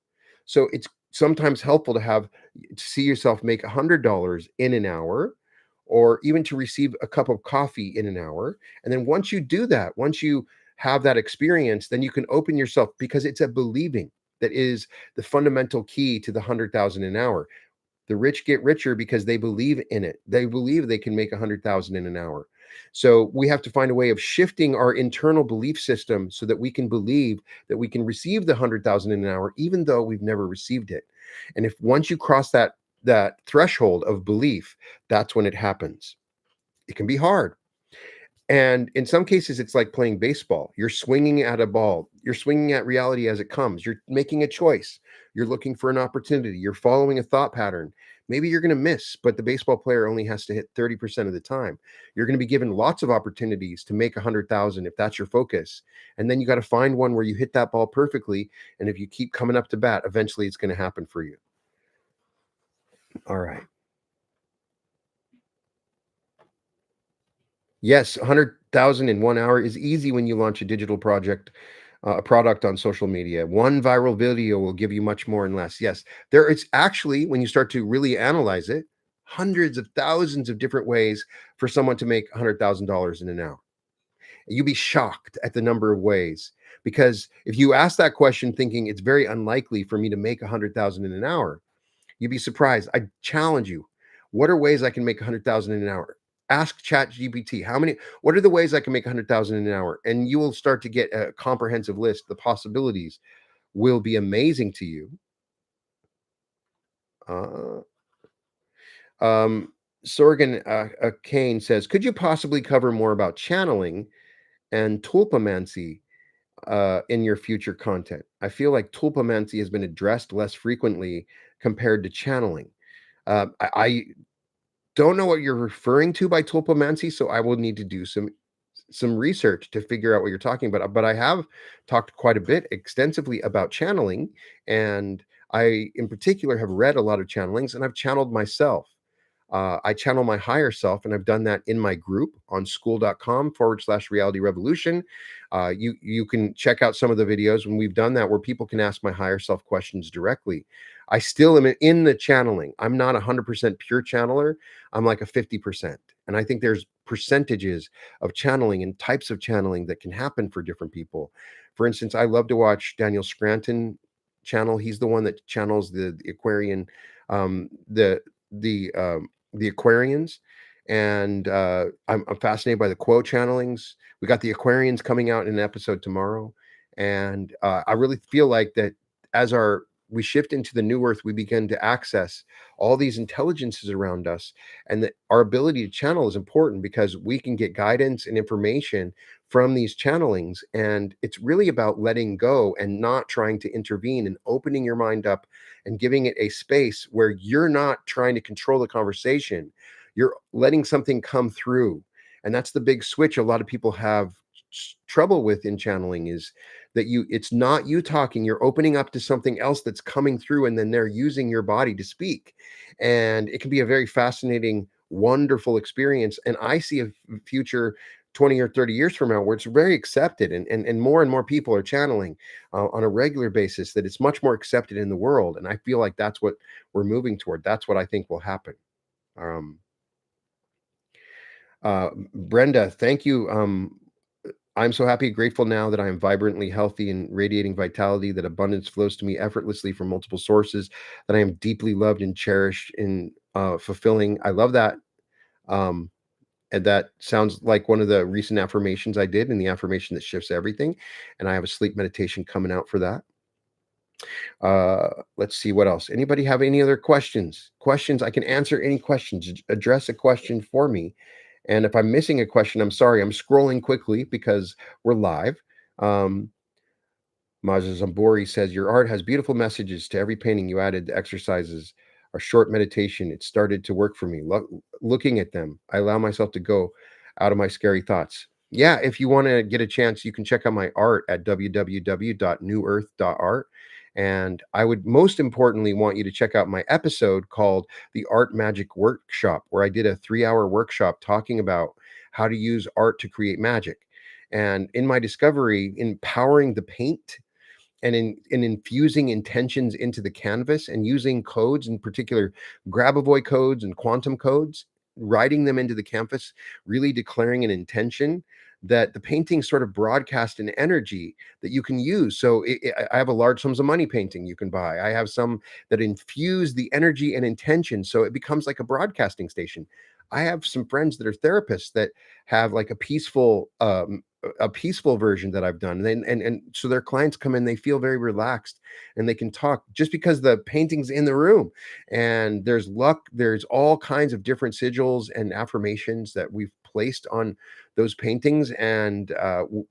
So it's sometimes helpful to see yourself make $100 in an hour, or even to receive a cup of coffee in an hour. And then once you do that, once you have that experience, then you can open yourself, because it's a believing that is the fundamental key to the 100,000 an hour. The rich get richer because they believe in it. They believe they can make 100,000 in an hour. So we have to find a way of shifting our internal belief system so that we can believe that we can receive the 100,000 in an hour, even though we've never received it. And if once you cross that threshold of belief, that's when it happens. It can be hard. And in some cases, it's like playing baseball. You're swinging at a ball. You're swinging at reality as it comes. You're making a choice. You're looking for an opportunity. You're following a thought pattern. Maybe you're going to miss, but the baseball player only has to hit 30% of the time. You're going to be given lots of opportunities to make 100,000 if that's your focus. And then you got to find one where you hit that ball perfectly. And if you keep coming up to bat, eventually it's going to happen for you. All right. Yes, 100,000 in 1 hour is easy when you launch a digital project, a product on social media. One viral video will give you much more in less. Yes, there it's actually, when you start to really analyze it, hundreds of thousands of different ways for someone to make $100,000 in an hour. You'd be shocked at the number of ways, because if you ask that question thinking it's very unlikely for me to make 100,000 in an hour, you'd be surprised. I challenge you. What are ways I can make 100,000 in an hour? Ask ChatGPT. What are the ways I can make 100,000 in an hour? And you will start to get a comprehensive list. The possibilities will be amazing to you. Uh, Sorgan Kane says, could you possibly cover more about channeling and tulpamancy in your future content? I feel like tulpamancy has been addressed less frequently compared to channeling. I don't know what you're referring to by tulpamancy, so I will need to do some research to figure out what you're talking about. But I have talked quite a bit extensively about channeling, and I, in particular, have read a lot of channelings, and I've channeled myself. I channel my higher self, and I've done that in my group on school.com/reality revolution. You can check out some of the videos when we've done that, where people can ask my higher self questions directly. I still am in the channeling. I'm not 100% pure channeler. I'm like a 50%. And I think there's percentages of channeling and types of channeling that can happen for different people. For instance, I love to watch Daniel Scranton channel. He's the one that channels the Aquarian, the the the Aquarians, and I'm fascinated by the quote channelings. We got the Aquarians coming out in an episode tomorrow, and I really feel like that as our we shift into the new earth, we begin to access all these intelligences around us, and that our ability to channel is important because we can get guidance and information from these channelings. And it's really about letting go and not trying to intervene, and opening your mind up and giving it a space where you're not trying to control the conversation. You're letting something come through. And that's the big switch a lot of people have trouble with in channeling, is that it's not you talking, you're opening up to something else that's coming through, and then they're using your body to speak. And it can be a very fascinating, wonderful experience. And I see a future 20 or 30 years from now where it's very accepted, and more people are channeling on a regular basis, that it's much more accepted in the world. And I feel like that's what we're moving toward. That's what I think will happen. um Brenda, thank you. I'm so happy, grateful now that I am vibrantly healthy and radiating vitality, that abundance flows to me effortlessly from multiple sources, that I am deeply loved and cherished and fulfilling. I love that. Um, and that sounds like one of the recent affirmations I did, and the affirmation that shifts everything. And I have a sleep meditation coming out for that. Let's see what else. Anybody have any other questions? Questions? I can answer any questions. Address a question for me. And if I'm missing a question, I'm sorry. I'm scrolling quickly because we're live. Um, Maza Zambori says, your art has beautiful messages. To every painting you added the exercises, a short meditation. It started to work for me. Looking at them, I allow myself to go out of my scary thoughts. Yeah, if you want to get a chance, you can check out my art at www.newearth.art. And I would most importantly want you to check out my episode called The Art Magic Workshop, where I did a 3-hour workshop talking about how to use art to create magic. And in my discovery, empowering the paint and in infusing intentions into the canvas, and using codes, in particular Grabovoi codes and quantum codes, writing them into the canvas, really declaring an intention, that the painting sort of broadcast an energy that you can use. So I have a large sums of money painting you can buy. I have some that infuse the energy and intention, so it becomes like a broadcasting station. I have some friends that are therapists that have like a peaceful version that I've done. And so their clients come in, they feel very relaxed and they can talk just because the painting's in the room. And there's luck, there's all kinds of different sigils and affirmations that we've placed on those paintings. And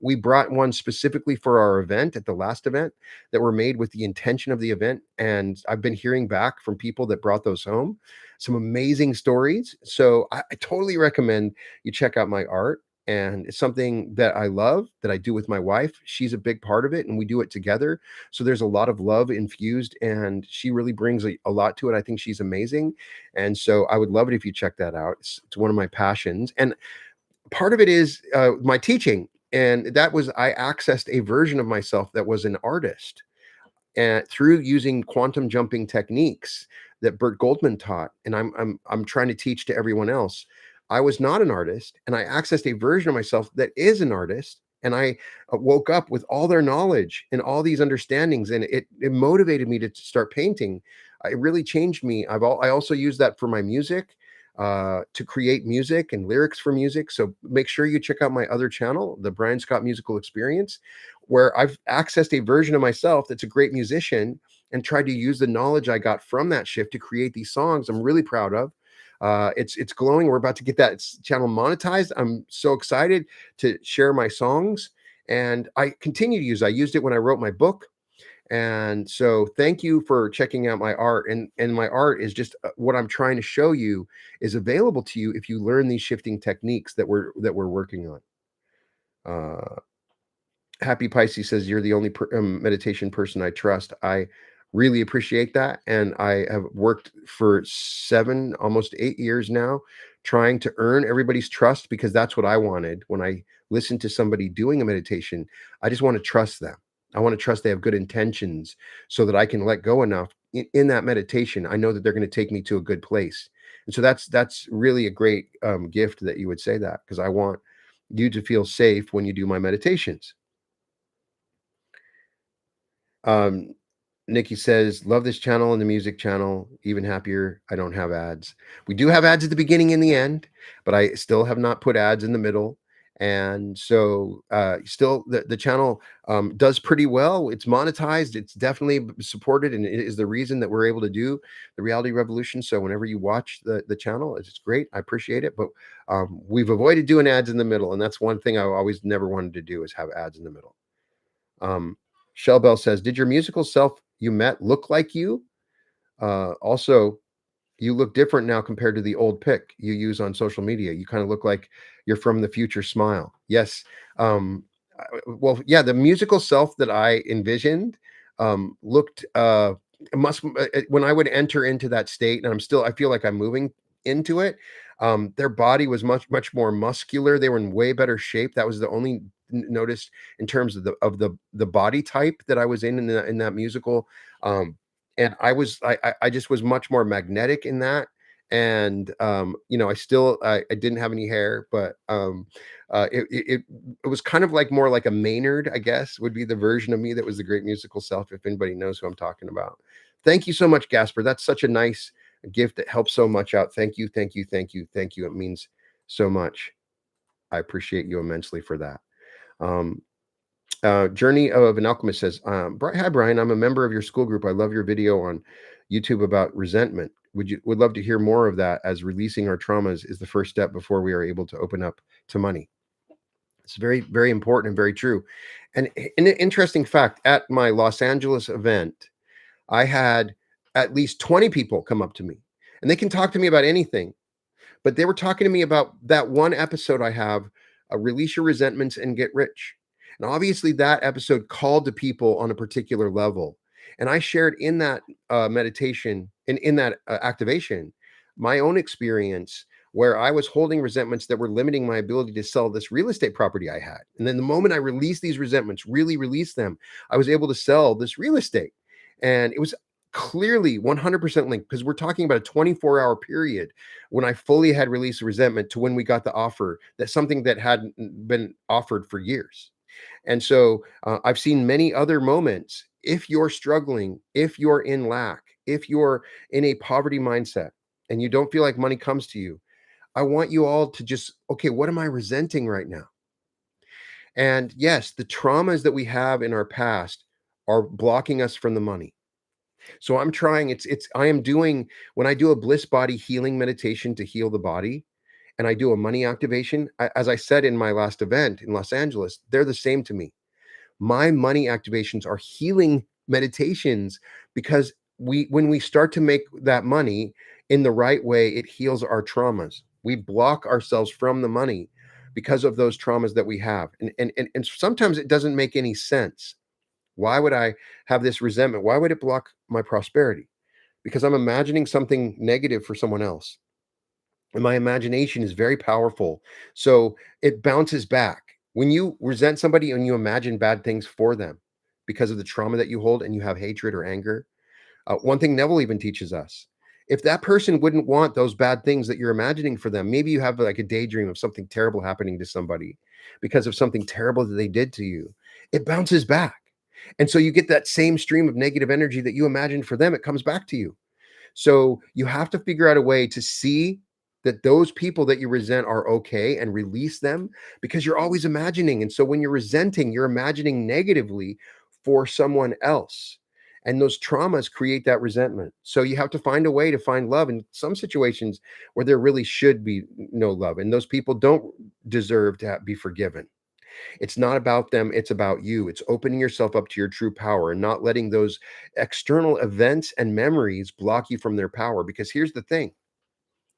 we brought one specifically for our event at the last event that were made with the intention of the event. And I've been hearing back from people that brought those home, some amazing stories. So I totally recommend you check out my art. And it's something that I love, that I do with my wife. She's a big part of it, and we do it together. So there's a lot of love infused, and she really brings a lot to it. I think she's amazing. And so I would love it if you check that out. It's one of my passions. And part of it is my teaching. And that was, I accessed a version of myself that was an artist, and through using quantum jumping techniques that Bert Goldman taught, and I'm trying to teach to everyone else. I was not an artist, and I accessed a version of myself that is an artist, and I woke up with all their knowledge and all these understandings, and it motivated me to start painting. It really changed me. I also use that for my music, to create music and lyrics for music. So make sure you check out my other channel, the Brian Scott Musical Experience, where I've accessed a version of myself that's a great musician and tried to use the knowledge I got from that shift to create these songs I'm really proud of. It's glowing. We're about to get that channel monetized. I'm so excited to share my songs, and I continue to use. I used it when I wrote my book, and so thank you for checking out my art. And my art is just what I'm trying to show you is available to you if you learn these shifting techniques that we're working on. Uh, Happy Pisces says, "You're the only meditation person I trust." I really appreciate that. And I have worked for 7, almost 8 years now, trying to earn everybody's trust, because that's what I wanted. When I listen to somebody doing a meditation, I just want to trust them. I want to trust they have good intentions, so that I can let go enough in that meditation. I know that they're going to take me to a good place. And so that's really a great gift that you would say that, because I want you to feel safe when you do my meditations. Um, Nikki says, "Love this channel and the music channel. Even happier I don't have ads." We do have ads at the beginning and the end, but I still have not put ads in the middle. And so still the channel does pretty well. It's monetized. It's definitely supported, and it is the reason that we're able to do the reality revolution. So whenever you watch the channel, it's great. I appreciate it. But we've avoided doing ads in the middle. And that's one thing I always never wanted to do, is have ads in the middle. Um, Shell Bell says, "Did your musical self you met look like you? Also, you look different now compared to the old pic you use on social media. You kind of look like you're from the future. Smile." Yes. Well, yeah, the musical self that I envisioned looked must when I would enter into that state, and I feel like I'm moving into it. Their body was much more muscular. They were in way better shape. That was the only noticed in terms of the body type that I was in that musical. And I just was much more magnetic in that. And I didn't have any hair, but it was kind of like more like a Maynard, I guess, would be the version of me that was the great musical self, if anybody knows who I'm talking about. Thank you so much, Gasper. That's such a nice gift that helps so much out. Thank you, thank you, thank you, thank you. It means so much. I appreciate you immensely for that. Um, Journey of an Alchemist says, "Hi Brian, I'm a member of your school group. I love your video on YouTube about resentment. Would love to hear more of that, as releasing our traumas is the first step before we are able to open up to money." It's very, very important and very true. And an interesting fact, at my Los Angeles event, I had at least 20 people come up to me, and they can talk to me about anything. But they were talking to me about that one episode I have, Release Your Resentments and Get Rich. And obviously, that episode called to people on a particular level. And I shared in that meditation, in that activation, my own experience, where I was holding resentments that were limiting my ability to sell this real estate property I had. And then the moment I released these resentments, really released them, I was able to sell this real estate. And it was clearly 100% linked, because we're talking about a 24-hour period when I fully had released resentment to when we got the offer, that's something that hadn't been offered for years. And so I've seen many other moments. If you're struggling, if you're in lack, if you're in a poverty mindset and you don't feel like money comes to you, I want you all to just, okay, what am I resenting right now? And yes, the traumas that we have in our past are blocking us from the money. So I'm trying, I am doing, when I do a bliss body healing meditation to heal the body, and I do a money activation, as I said in my last event in Los Angeles, they're the same to me. My money activations are healing meditations because when we start to make that money in the right way, it heals our traumas. We block ourselves from the money because of those traumas that we have. And sometimes it doesn't make any sense. Why would I have this resentment? Why would it block my prosperity? Because I'm imagining something negative for someone else. And my imagination is very powerful. So it bounces back. When you resent somebody and you imagine bad things for them because of the trauma that you hold and you have hatred or anger, one thing Neville even teaches us, if that person wouldn't want those bad things that you're imagining for them, maybe you have like a daydream of something terrible happening to somebody because of something terrible that they did to you, it bounces back. And so you get that same stream of negative energy that you imagined for them, it comes back to you. So you have to figure out a way to see that those people that you resent are okay and release them because you're always imagining. And so when you're resenting, you're imagining negatively for someone else. And those traumas create that resentment. So you have to find a way to find love in some situations where there really should be no love. And those people don't deserve to be forgiven. It's not about them, it's about you. It's opening yourself up to your true power and not letting those external events and memories block you from their power. Because here's the thing,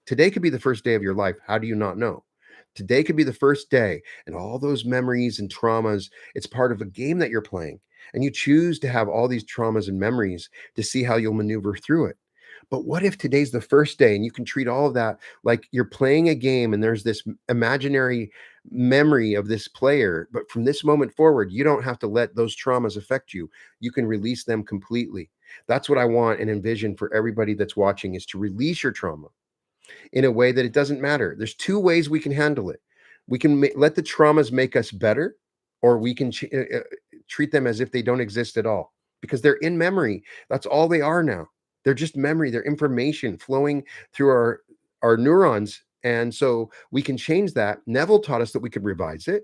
today could be the first day of your life. How do you not know? Today could be the first day, and all those memories and traumas, it's part of a game that you're playing. And you choose to have all these traumas and memories to see how you'll maneuver through it. But what if today's the first day and you can treat all of that like you're playing a game and there's this imaginary memory of this player, but from this moment forward, you don't have to let those traumas affect you. You can release them completely. That's what I want and envision for everybody that's watching, is to release your trauma in a way that it doesn't matter. There's two ways we can handle it. We can let the traumas make us better, or we can treat them as if they don't exist at all because they're in memory. That's all they are now. They're just memory. They're information flowing through our neurons. And so we can change that. Neville taught us that we could revise it.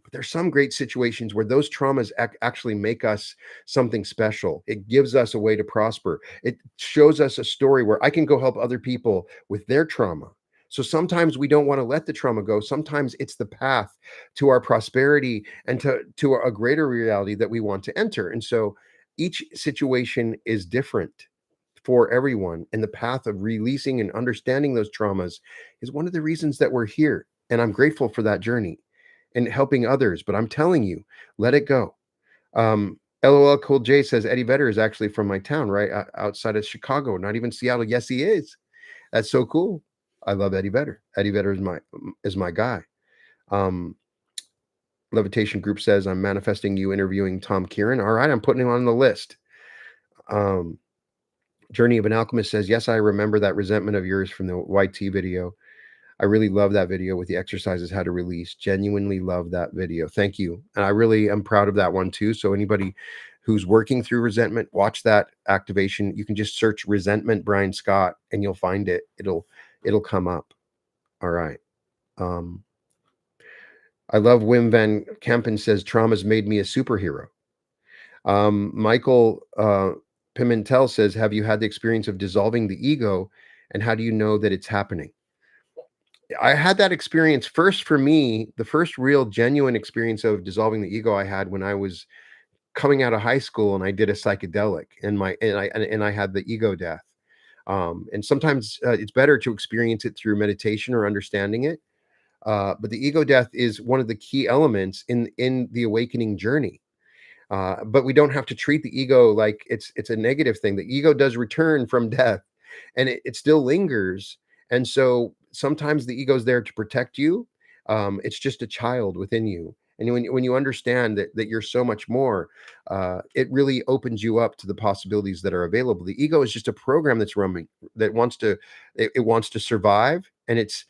But there's some great situations where those traumas actually make us something special. It gives us a way to prosper. It shows us a story where I can go help other people with their trauma. So sometimes we don't want to let the trauma go. Sometimes it's the path to our prosperity and to a greater reality that we want to enter. And so each situation is different for everyone. And the path of releasing and understanding those traumas is one of the reasons that we're here. And I'm grateful for that journey and helping others. But I'm telling you, let it go. LOL Cool J says Eddie Vedder is actually from my town, right outside of Chicago, not even Seattle. Yes, he is. That's so cool. I love Eddie Vedder. Eddie Vedder is my guy. Um, Levitation Group says I'm manifesting you interviewing Tom Kieran. All right, I'm putting him on the list. Um, Journey of an Alchemist says, yes, I remember that resentment of yours from the YT video. I really love that video with the exercises, how to release. Genuinely love that video. Thank you. And I really am proud of that one too. So anybody who's working through resentment, watch that activation. You can just search resentment Brian Scott and you'll find it. It'll come up. All right. I love Wim Van Kempen says trauma's made me a superhero. Michael Pimentel says, have you had the experience of dissolving the ego, and how do you know that it's happening? I had that experience first. For me, the first real genuine experience of dissolving the ego I had when I was coming out of high school, and I did a psychedelic, and I had the ego death. And sometimes it's better to experience it through meditation or understanding it. But the ego death is one of the key elements in the awakening journey. But we don't have to treat the ego like it's a negative thing. The ego does return from death, and it still lingers. And so sometimes the ego is there to protect you. It's just a child within you. And when you understand that you're so much more, it really opens you up to the possibilities that are available. The ego is just a program that's running, that wants to it wants to survive, and it's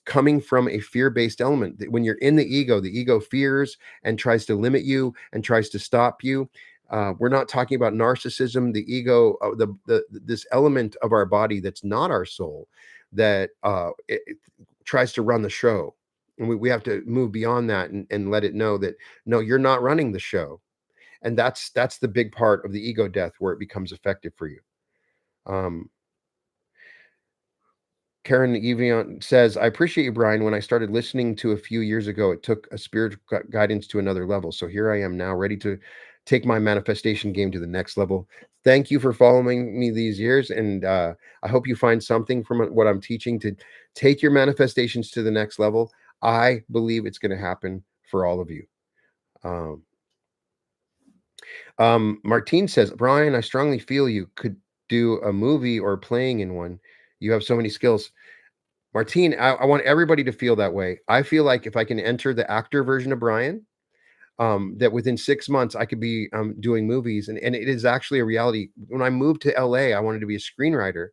coming from a fear-based element. When you're in the ego fears and tries to limit you and tries to stop you. We're not talking about narcissism, the ego, the this element of our body that's not our soul, that it tries to run the show. And we have to move beyond that and let it know that no, you're not running the show. And that's the big part of the ego death where it becomes effective for you. Um, Karen Evian says, I appreciate you, Brian. When I started listening to a few years ago, it took a spiritual guidance to another level. So here I am now, ready to take my manifestation game to the next level. Thank you for following me these years. And I hope you find something from what I'm teaching to take your manifestations to the next level. I believe it's going to happen for all of you. Um, Martine says, Brian, I strongly feel you could do a movie or playing in one. You have so many skills. Martine, I want everybody to feel that way. I feel like if I can enter the actor version of Brian, that within 6 months I could be doing movies, and it is actually a reality. When I moved to LA, I wanted to be a screenwriter.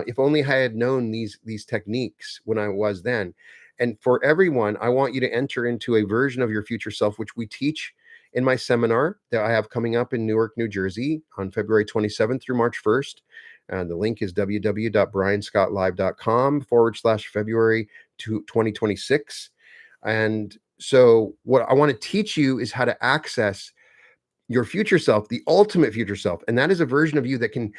If only I had known these techniques when I was then. And for everyone, I want you to enter into a version of your future self, which we teach in my seminar that I have coming up in Newark, New Jersey on February 27th through March 1st. And the link is www.brianscotlive.com/February 2026. And so, what I want to teach you is how to access your future self, the ultimate future self, and that is a version of you that can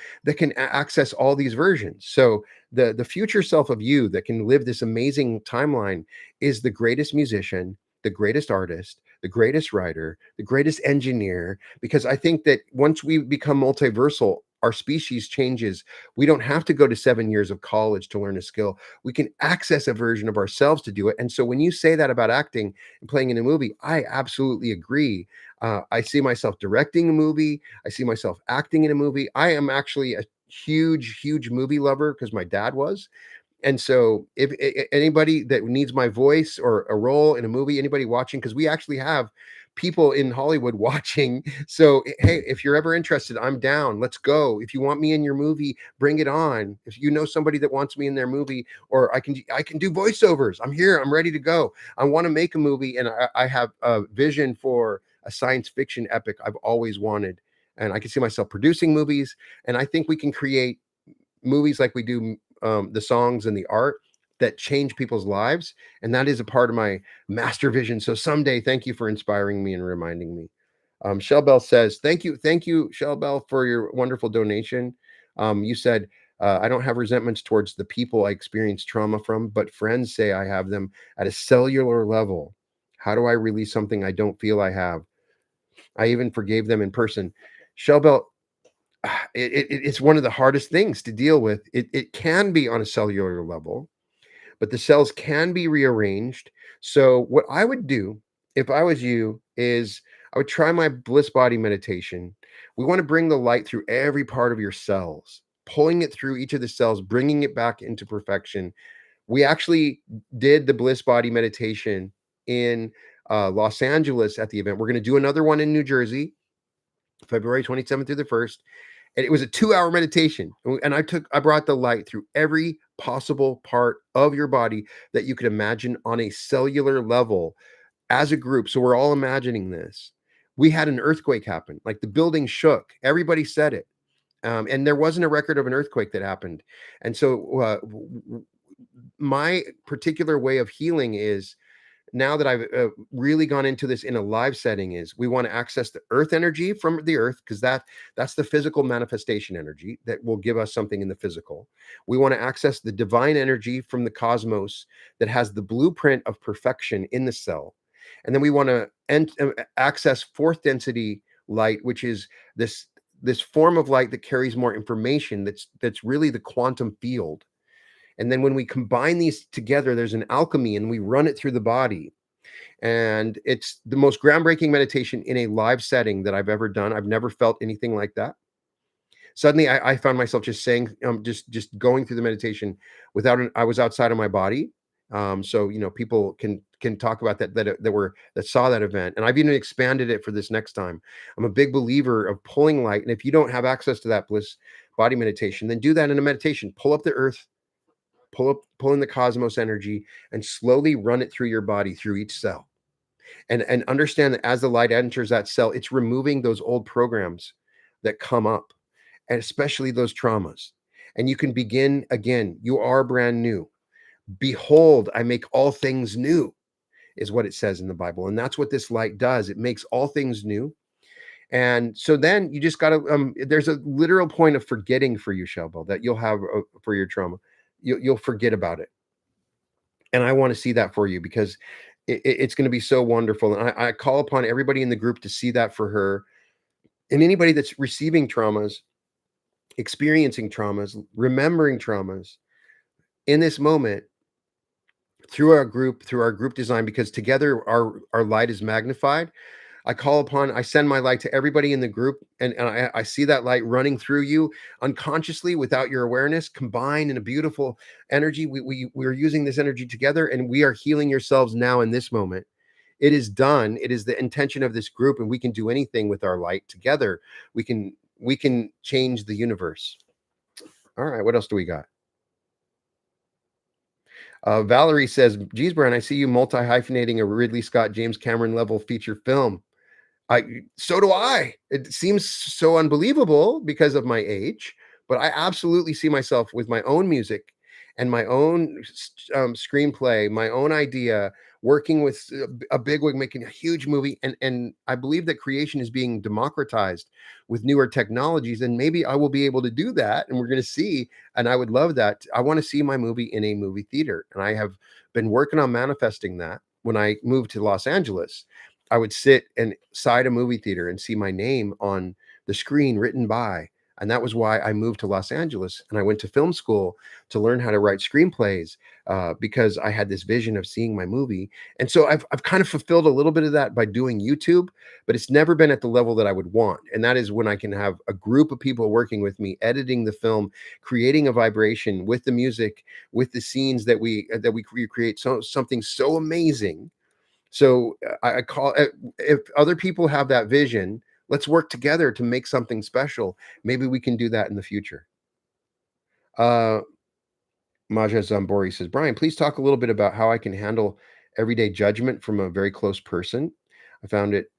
access all these versions. So the future self of you that can live this amazing timeline is the greatest musician, the greatest artist, the greatest writer, the greatest engineer, because I think that once we become multiversal, our species changes. We don't have to go to 7 years of college to learn a skill. We can access a version of ourselves to do it. And so when you say that about acting and playing in a movie, I absolutely agree. I see myself directing a movie. I see myself acting in a movie. I am actually a huge, huge movie lover because my dad was. And so, if anybody that needs my voice or a role in a movie, anybody watching, because we actually have people in Hollywood watching. So, hey, if you're ever interested, I'm down. Let's go. If you want me in your movie, bring it on. If you know somebody that wants me in their movie, or I can do voiceovers. I'm here. I'm ready to go. I want to make a movie, and I have a vision for a science fiction epic I've always wanted, and I can see myself producing movies. And I think we can create movies like we do the songs and the art that change people's lives. And that is a part of my master vision. So someday, thank you for inspiring me and reminding me. Shell Bell says, thank you, Shell Bell, for your wonderful donation. You said, I don't have resentments towards the people I experienced trauma from, but friends say I have them at a cellular level. How do I release something I don't feel I have? I even forgave them in person. Shell Bell, it's one of the hardest things to deal with. It can be on a cellular level, but the cells can be rearranged. So what I would do if I was you is I would try my bliss body meditation. We want to bring the light through every part of your cells, pulling it through each of the cells, bringing it back into perfection. We actually did the bliss body meditation in Los Angeles at the event. We're going to do another one in New Jersey, February 27th through the 1st. And it was a 2-hour meditation. And I brought the light through every possible part of your body that you could imagine on a cellular level as a group. So we're all imagining this. We had an earthquake happen, like the building shook. Everybody said it. And there wasn't a record of an earthquake that happened. And so my particular way of healing is, now that I've really gone into this in a live setting, is we want to access the earth energy from the earth, because that's the physical manifestation energy that will give us something in the physical. We want to access the divine energy from the cosmos that has the blueprint of perfection in the cell. And then we want to access fourth density light, which is this form of light that carries more information, that's really the quantum field. And then when we combine these together, there's an alchemy, and we run it through the body. And it's the most groundbreaking meditation in a live setting that I've ever done. I've never felt anything like that. Suddenly, I found myself just saying, just going through the meditation I was outside of my body. So people can talk about that saw that event, and I've even expanded it for this next time. I'm a big believer of pulling light, and if you don't have access to that bliss body meditation, then do that in a meditation. Pull up the earth, pull in the cosmos energy, and slowly run it through your body, through each cell. and understand that as the light enters that cell, it's removing those old programs that come up, and especially those traumas. And you can begin again. You are brand new. Behold, I make all things new, is what it says in the Bible. And that's what this light does. It makes all things new. And so then you just got to, there's a literal point of forgetting for you, Shelbo, that you'll have for your trauma. You'll forget about it. And I want to see that for you because it's going to be so wonderful. And I call upon everybody in the group to see that for her and anybody that's receiving traumas, experiencing traumas, remembering traumas in this moment through our group design, because together our light is magnified. I send my light to everybody in the group, and I see that light running through you unconsciously without your awareness, combined in a beautiful energy. We're using this energy together, and we are healing yourselves now in this moment. It is done. It is the intention of this group, and we can do anything with our light together. We can change the universe. All right, what else do we got? Valerie says, geez, Brian, I see you multi hyphenating a Ridley Scott, James Cameron level feature film. So do I. It seems so unbelievable because of my age, but I absolutely see myself with my own music and my own screenplay, my own idea, working with a bigwig, making a huge movie, and I believe that creation is being democratized with newer technologies, and maybe I will be able to do that, and we're going to see. And I would love that. I want to see my movie in a movie theater, and I have been working on manifesting that. When I moved to Los Angeles, I would sit inside a movie theater and see my name on the screen written by. And that was why I moved to Los Angeles. And I went to film school to learn how to write screenplays because I had this vision of seeing my movie. And so I've kind of fulfilled a little bit of that by doing YouTube, but it's never been at the level that I would want. And that is when I can have a group of people working with me, editing the film, creating a vibration with the music, with the scenes that we create, so something so amazing. So I call if other people have that vision, let's work together to make something special. Maybe we can do that in the future. Uh, Maja Zambori says, Brian, please talk a little bit about how I can handle everyday judgment from a very close person. I found it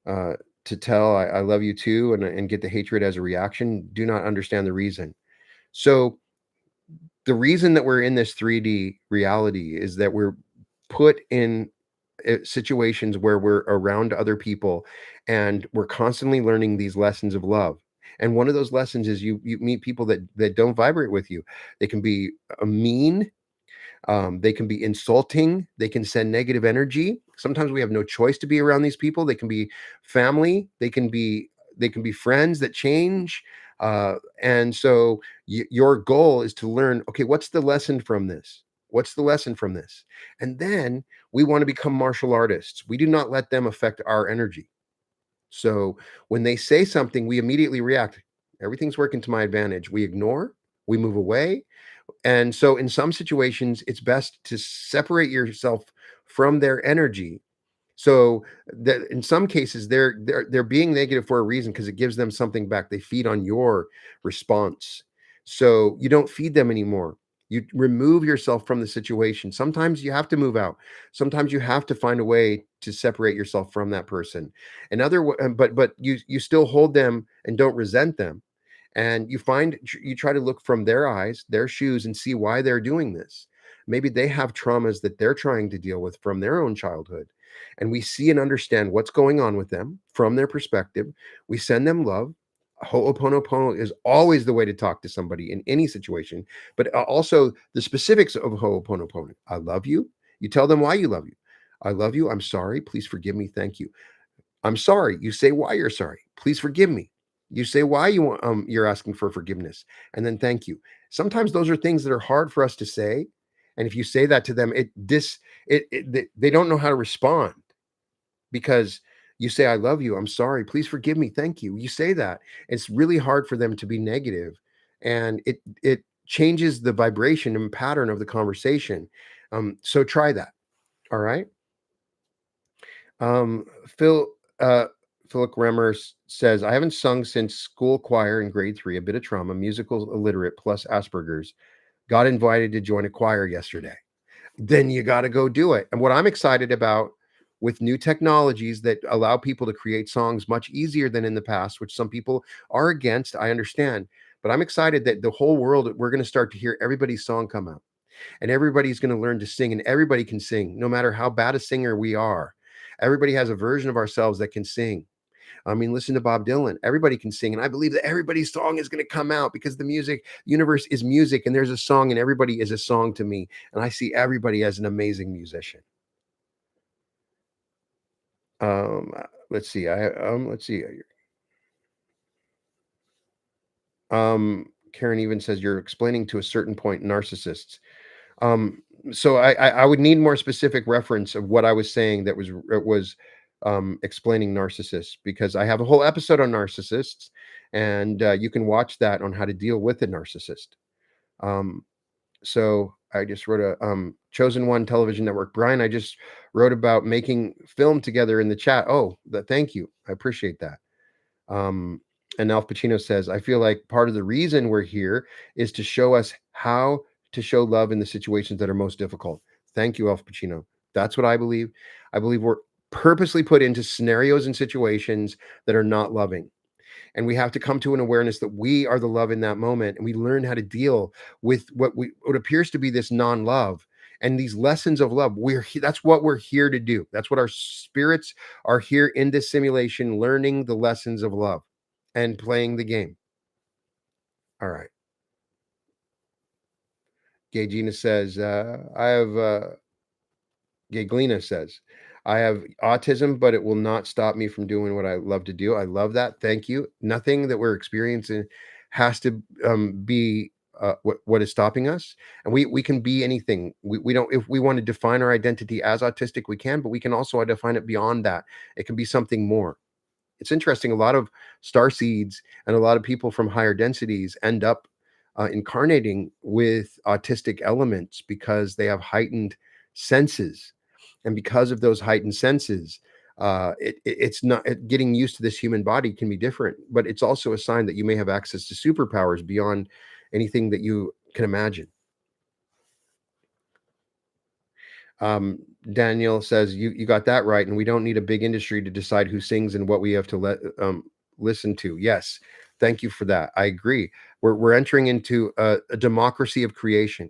uh, to tell I love you too, and get the hatred as a reaction. Do not understand the reason. So the reason that we're in this 3D reality is that we're put in situations where we're around other people and we're constantly learning these lessons of love. And one of those lessons is you meet people that don't vibrate with you. They can be mean, they can be insulting, they can send negative energy. Sometimes we have no choice to be around these people. They can be family, they can be friends that change. And so your goal is to learn, okay, what's the lesson from this? What's the lesson from this? And then we want to become martial artists. We do not let them affect our energy. So when they say something, we immediately react. Everything's working to my advantage. We ignore, we move away, and so in some situations, it's best to separate yourself from their energy. So that in some cases they're being negative for a reason because it gives them something back. They feed on your response. So you don't feed them anymore. You remove yourself from the situation. Sometimes you have to move out. Sometimes you have to find a way to separate yourself from that person. But you still hold them and don't resent them, and you try to look from their eyes, their shoes, and see why they're doing this. Maybe they have traumas that they're trying to deal with from their own childhood, and we see and understand what's going on with them from their perspective. We send them love. Ho'oponopono is always the way to talk to somebody in any situation, but also the specifics of Ho'oponopono. I love you. You tell them why you love you. I love you. I'm sorry. Please forgive me. Thank you. I'm sorry. You say why you're sorry. Please forgive me. You say why you're asking for forgiveness, and then thank you. Sometimes those are things that are hard for us to say, and if you say that to them, they don't know how to respond because you say I love you, I'm sorry, please forgive me, thank you. You say that. It's really hard for them to be negative, and it changes the vibration and pattern of the conversation. So try that. All right. Um, Phil Philip Remmer says, I haven't sung since school choir in grade 3, a bit of trauma, musical illiterate plus Asperger's. Got invited to join a choir yesterday. Then you got to go do it. And what I'm excited about with new technologies that allow people to create songs much easier than in the past, which some people are against. I understand. But I'm excited that the whole world, we're going to start to hear everybody's song come out, and everybody's going to learn to sing, and everybody can sing, no matter how bad a singer we are. Everybody has a version of ourselves that can sing. I mean, listen to Bob Dylan. Everybody can sing. And I believe that everybody's song is going to come out because the music universe is music, and there's a song, and everybody is a song to me. And I see everybody as an amazing musician. Let's see. Let's see. Karen even says you're explaining to a certain point narcissists. So I would need more specific reference of what I was saying that was explaining narcissists, because I have a whole episode on narcissists, and you can watch that on how to deal with a narcissist. Um, so I just wrote a Chosen One Television Network. Brian, I just wrote about making film together in the chat. Oh, thank you. I appreciate that. Um, and Alf Pacino says, I feel like part of the reason we're here is to show us how to show love in the situations that are most difficult. Thank you, Alf Pacino. That's what I believe. I believe we're purposely put into scenarios and situations that are not loving. And we have to come to an awareness that we are the love in that moment. And we learn how to deal with what appears to be this non-love and these lessons of love. That's what we're here to do. That's what our spirits are here in this simulation, learning the lessons of love and playing the game. All right. Gay Gina says, I have Gaglina says, I have autism, but it will not stop me from doing what I love to do. I love that. Thank you. Nothing that we're experiencing has to be what is stopping us. And we can be anything. We don't, if we want to define our identity as autistic, we can, but we can also define it beyond that. It can be something more. It's interesting. A lot of star seeds and a lot of people from higher densities end up incarnating with autistic elements because they have heightened senses, and because of those heightened senses, it's not getting used to this human body can be different, but it's also a sign that you may have access to superpowers beyond anything that you can imagine. Daniel says you got that right, and we don't need a big industry to decide who sings and what we have to listen to. Yes, thank you for that. I agree. We're entering into a democracy of creation,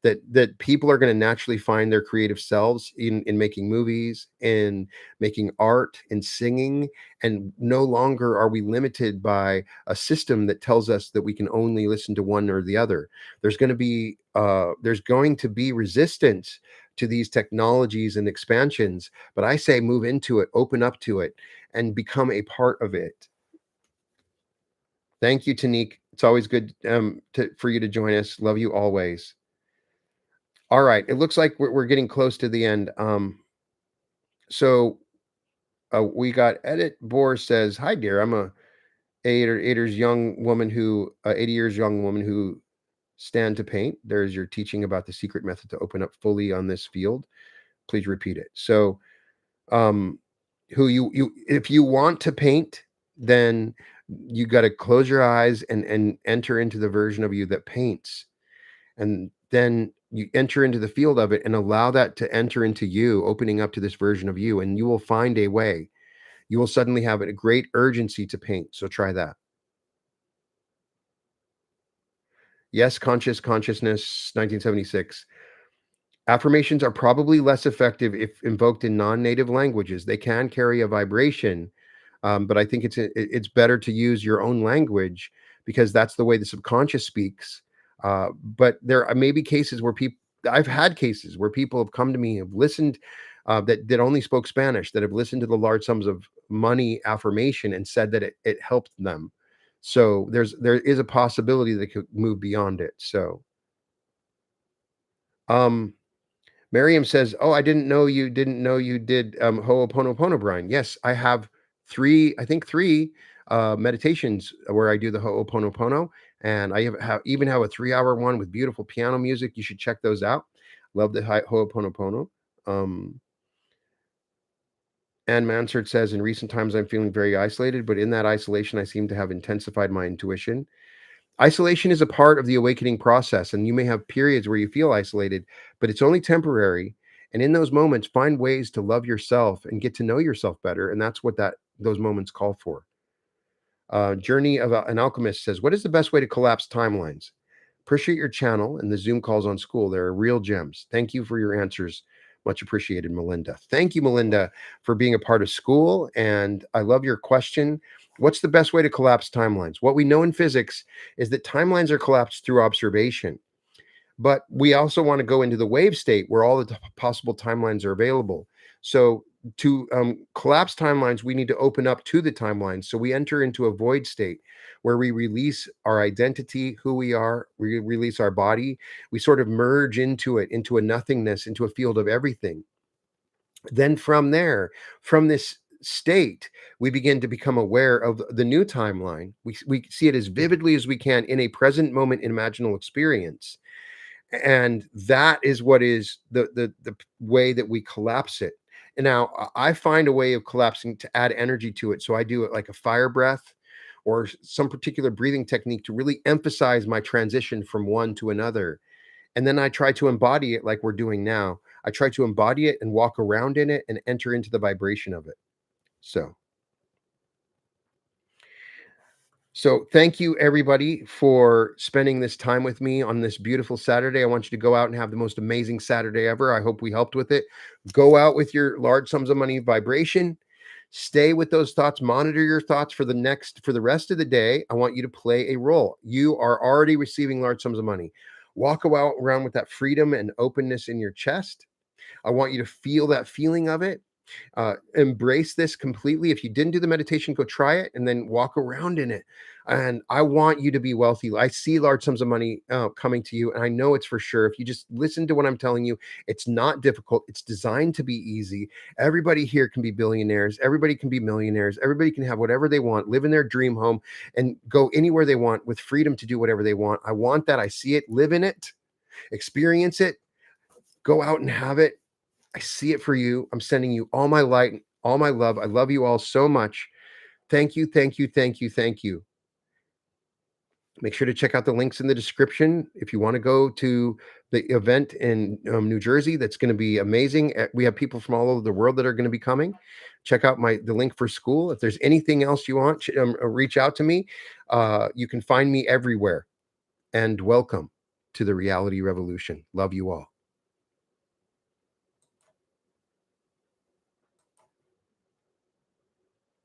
that people are going to naturally find their creative selves in making movies, in making art, in singing, and no longer are we limited by a system that tells us that we can only listen to one or the other. There's going to be resistance to these technologies and expansions, but I say move into it, open up to it, and become a part of it. Thank you, Tanique. It's always good for you to join us. Love you always. All right, it looks like we're getting close to the end. So we got Edit Bohr says, "Hi, dear. I'm a 80 years young woman who 80 years young woman who stand to paint. There's your teaching about the secret method to open up fully on this field. Please repeat it." So, who you if you want to paint, then you got to close your eyes and enter into the version of you that paints, and then you enter into the field of it and allow that to enter into you, opening up to this version of you, and you will find a way. You will suddenly have a great urgency to paint. So try that. Yes, consciousness, 1976. Affirmations are probably less effective if invoked in non-native languages. They can carry a vibration, but I think it's better to use your own language, because that's the way the subconscious speaks. But there are maybe cases where people, I've had cases where people have come to me, have listened, that only spoke Spanish, that have listened to the large sums of money affirmation and said that it helped them. So there is a possibility that it could move beyond it. So, um, Miriam says, "Oh, I didn't know you did Ho'oponopono, Brian." Yes, I have I think three meditations where I do the Ho'oponopono, and I even have a 3-hour one with beautiful piano music. You should check those out. Love the Ho'oponopono. Ann Mansard says, "In recent times, I'm feeling very isolated, but in that isolation, I seem to have intensified my intuition." Isolation is a part of the awakening process, and you may have periods where you feel isolated, but it's only temporary. And in those moments, find ways to love yourself and get to know yourself better. And that's what those moments call for. Journey of an Alchemist says, "What is the best way to collapse timelines? Appreciate your channel and the Zoom calls on school. They're real gems. Thank you for your answers. Much appreciated, Melinda." Thank you, Melinda, for being a part of school. And I love your question. What's the best way to collapse timelines? What we know in physics is that timelines are collapsed through observation. But we also want to go into the wave state where all the possible timelines are available. So to collapse timelines, we need to open up to the timelines. So we enter into a void state where we release our identity, who we are, we release our body, we sort of merge into it, into a nothingness, into a field of everything. Then from there, from this state, we begin to become aware of the new timeline. We see it as vividly as we can in a present moment imaginal experience, and that is what is the way that we collapse it. And now I find a way of collapsing to add energy to it. So I do it like a fire breath or some particular breathing technique to really emphasize my transition from one to another. And then I try to embody it like we're doing now. I try to embody it and walk around in it and enter into the vibration of it. So So thank you everybody for spending this time with me on this beautiful Saturday. I want you to go out and have the most amazing Saturday ever. I hope we helped with it. Go out with your large sums of money vibration. Stay with those thoughts, monitor your thoughts for the rest of the day. I want you to play a role. You are already receiving large sums of money. Walk around with that freedom and openness in your chest. I want you to feel that feeling of it. Embrace this completely. If you didn't do the meditation, go try it and then walk around in it. And I want you to be wealthy. I see large sums of money coming to you, and I know it's for sure. If you just listen to what I'm telling you, it's not difficult. It's designed to be easy. Everybody here can be billionaires. Everybody can be millionaires. Everybody can have whatever they want, live in their dream home, and go anywhere they want with freedom to do whatever they want. I want that. I see it, live in it, experience it, go out and have it. I see it for you. I'm sending you all my light, all my love. I love you all so much. Thank you, thank you, thank you, thank you. Make sure to check out the links in the description if you want to go to the event in New Jersey. That's going to be amazing. We have people from all over the world that are going to be coming. Check out the link for school. If there's anything else you want, reach out to me. You can find me everywhere. And welcome to the reality revolution. Love you all.